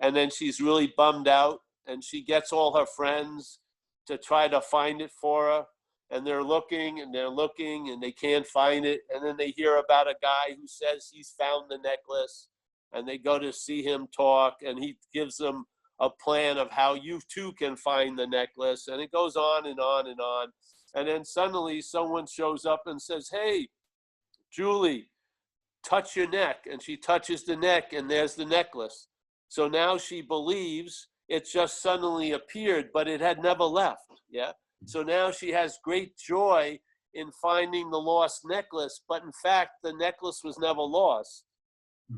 Speaker 1: And then she's really bummed out and she gets all her friends to try to find it for her. and they're looking and they're looking and they can't find it. And then they hear about a guy who says he's found the necklace, and they go to see him talk, and he gives them a plan of how you too can find the necklace. And it goes on and on and on. And then suddenly someone shows up and says, hey, Julie, touch your neck. And she touches the neck, and there's the necklace. So now she believes it just suddenly appeared, but it had never left. Yeah. So now she has great joy in finding the lost necklace, but in fact, the necklace was never lost.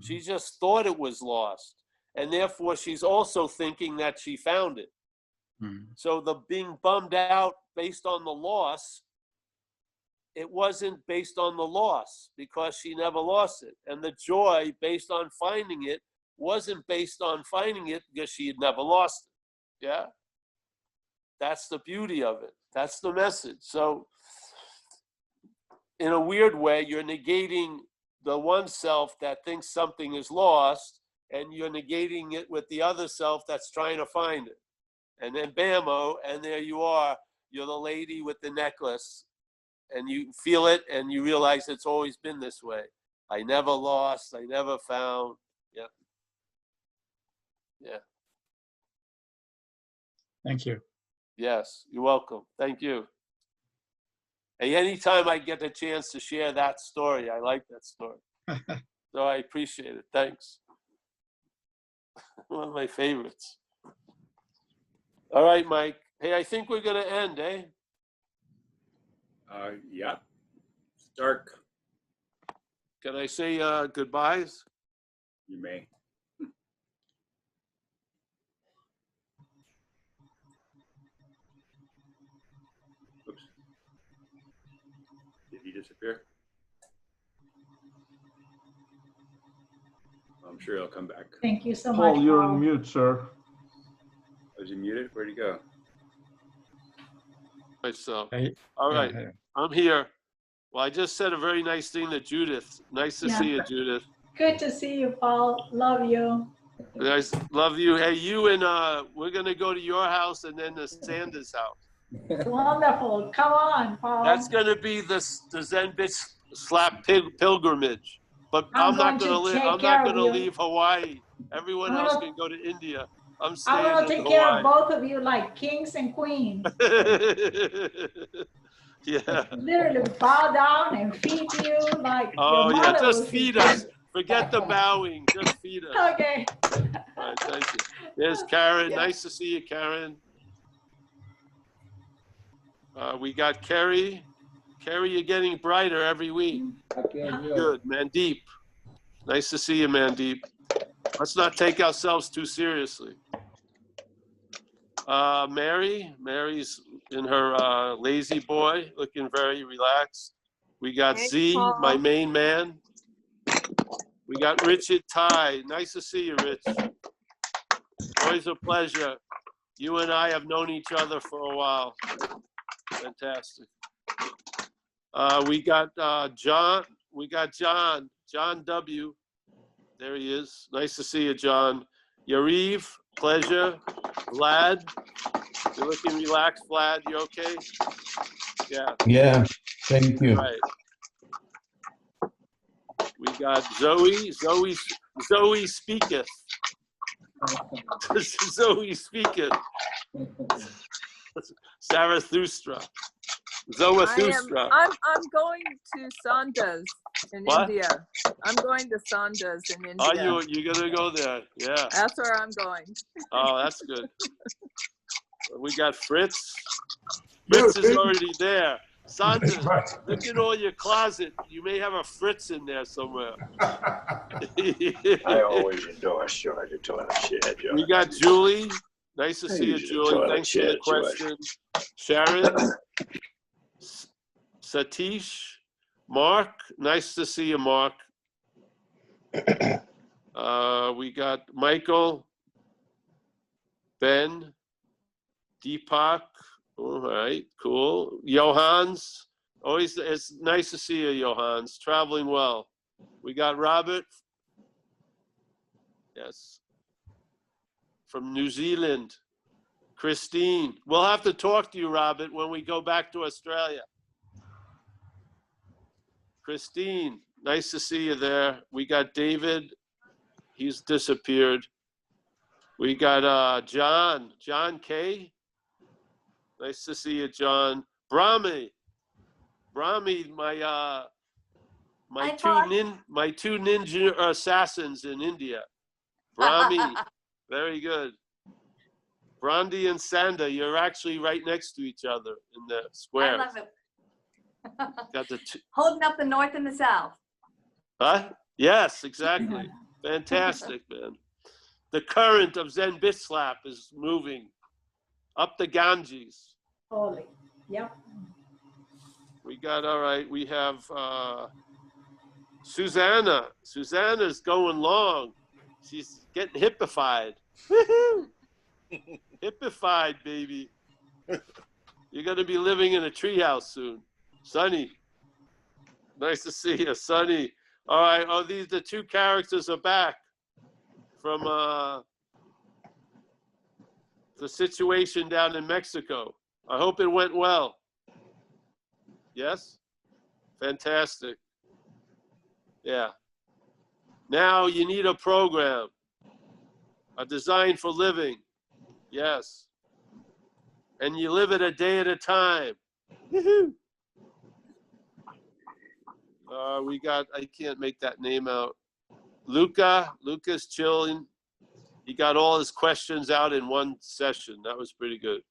Speaker 1: She just thought it was lost. And therefore, she's also thinking that she found it. So the being bummed out based on the loss, it wasn't based on the loss because she never lost it. And the joy based on finding it wasn't based on finding it because she had never lost it. Yeah? That's the beauty of it. That's the message. So in a weird way, you're negating the one self that thinks something is lost, and you're negating it with the other self that's trying to find it. And then bam-o, and there you are. You're the lady with the necklace, and you feel it, and you realize it's always been this way. I never lost, I never found. Yeah. Yeah.
Speaker 12: Thank you.
Speaker 1: Yes, you're welcome. Thank you. Hey, anytime I get a chance to share that story, I like that story. So I appreciate it. Thanks. One of my favorites. All right, Mike. Hey, I think we're going to end, eh?
Speaker 2: Yeah. It's dark.
Speaker 1: Can I say goodbyes?
Speaker 2: You may. Oops. Did he disappear? I'm sure he'll come back.
Speaker 13: Thank you so much,
Speaker 8: Paul, you're
Speaker 13: Paul.
Speaker 8: on mute, sir.
Speaker 2: Was he muted? Where'd he go?
Speaker 1: Myself.
Speaker 12: Hey,
Speaker 1: All
Speaker 12: yeah,
Speaker 1: right.
Speaker 12: hey.
Speaker 1: I'm here. Well, I just said a very nice thing to Judith. Nice to see you, Judith.
Speaker 13: Good to see you, Paul. Love you.
Speaker 1: Nice. Love you. Hey, you and we're going to go to your house and then the Sanders house.
Speaker 13: Wonderful. Come on, Paul.
Speaker 1: That's going to be the Zen Bitch Slap pilgrimage. But I'm not going to live. I'm not going to leave Hawaii. Everyone else can go to India. I'm staying in Hawaii.
Speaker 13: I'm going to take care of both of you like kings and queens.
Speaker 1: Yeah.
Speaker 13: Literally bow down and feed you like
Speaker 1: Oh,
Speaker 13: your
Speaker 1: yeah.
Speaker 13: mother
Speaker 1: Just
Speaker 13: would
Speaker 1: feed us. Forget the bowing. Just feed us.
Speaker 13: Okay.
Speaker 1: All right. Thank you. There's Karen.
Speaker 13: Yeah.
Speaker 1: Nice to see you, Karen. We got Kerry. Kerry, you're getting brighter every week. Good. Mandeep. Nice to see you, Mandeep. Let's not take ourselves too seriously. Mary's in her lazy boy, looking very relaxed. We got
Speaker 14: Hey,
Speaker 1: Z,
Speaker 14: Paul.
Speaker 1: my main man. We got Richard Ty. Nice to see you, Rich. Always a pleasure. You and I have known each other for a while. Fantastic. We got John. We got John W. There he is. Nice to see you, John. Yariv, pleasure. Vlad, you're looking relaxed. Vlad, you okay? Yeah.
Speaker 15: Yeah, thank you.
Speaker 1: Right. We got Zoe. Zoe speaketh. Zoe speaketh. Zarathustra. Zarathustra.
Speaker 10: I'm going to Sandhas in
Speaker 1: What?
Speaker 10: India. I'm going to Sandhas in India.
Speaker 1: Oh, you're gonna go there? Yeah.
Speaker 10: That's where I'm going.
Speaker 1: Oh, that's good. We got Fritz. Fritz is already there. Sandra, look in all your closet. You may have a Fritz in there somewhere.
Speaker 15: I always endorse George the toilet shit. George.
Speaker 1: We got Julie. Nice to see you,
Speaker 15: use the
Speaker 1: Julie.
Speaker 15: toilet
Speaker 1: Thanks for the
Speaker 15: shit, George.
Speaker 1: question. Sharon. Satish. Mark. Nice to see you, Mark. We got Michael. Ben. Deepak. All right, cool. Johans. Always, it's nice to see you, Johans. Traveling well. We got Robert. Yes. From New Zealand. Christine. We'll have to talk to you, Robert, when we go back to Australia. Christine, nice to see you there. We got David. He's disappeared. We got John K. Nice to see you, John. Brahmi, my two ninja assassins in India. Brahmi, very good. Brandi and Sanda, you're actually right next to each other in the square.
Speaker 14: I love it.
Speaker 1: Got the
Speaker 14: Holding up the North and the South.
Speaker 1: Huh? Yes, exactly. Fantastic, man. The current of Zen Bitch Slap is moving up the Ganges.
Speaker 13: Holy. Yep.
Speaker 1: We got, all right, we have Susanna. Susanna's going long. She's getting hippified. Woohoo! Hippified, baby. You're going to be living in a treehouse soon. Sunny. Nice to see you, Sunny. All right. Oh, the two characters are back from the situation down in Mexico. I hope it went well. Yes? Fantastic. Yeah. Now you need a program, a design for living. Yes. And you live it a day at a time. Woohoo! We got, I can't make that name out. Luca's chilling. He got all his questions out in one session. That was pretty good.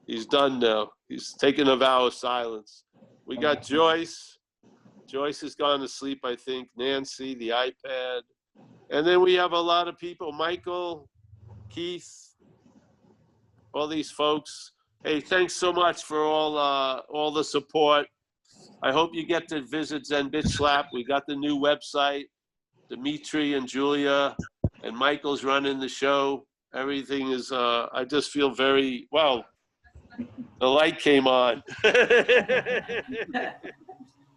Speaker 1: He's done now. He's taken a vow of silence. We got Joyce. Joyce has gone to sleep, I think. Nancy, the iPad. And then we have a lot of people. Michael, Keith, all these folks. Hey, thanks so much for all the support. I hope you get to visit Zen Bitch Slap. We got the new website. Dimitri and Julia and Michael's running the show. Everything is, I just feel very, well, the light came on.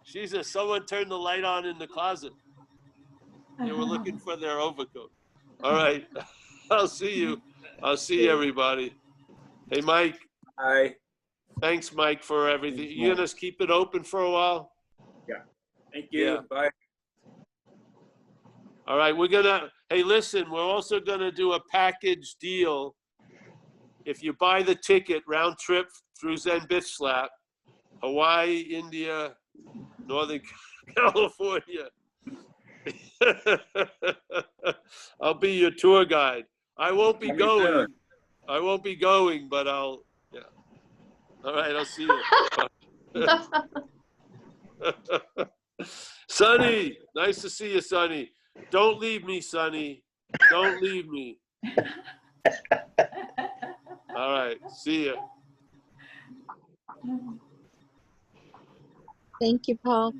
Speaker 1: Jesus, someone turned the light on in the closet. They were looking for their overcoat. All right, I'll see you. I'll see everybody. Hey, Mike.
Speaker 2: Hi.
Speaker 1: Thanks, Mike, for everything. You gonna keep it open for a while?
Speaker 2: Yeah. Thank you.
Speaker 1: Yeah.
Speaker 2: Bye.
Speaker 1: All right, hey, listen, we're also gonna do a package deal. If you buy the ticket, round trip through Zen Bitch Slap, Hawaii, India, Northern California. I'll be your tour guide. I won't be going. I won't be going, but I'll, yeah. All right, I'll see you. Sonny, nice to see you, Sonny. Don't leave me, Sonny. Don't leave me. All right, see you.
Speaker 16: Thank you, Paul.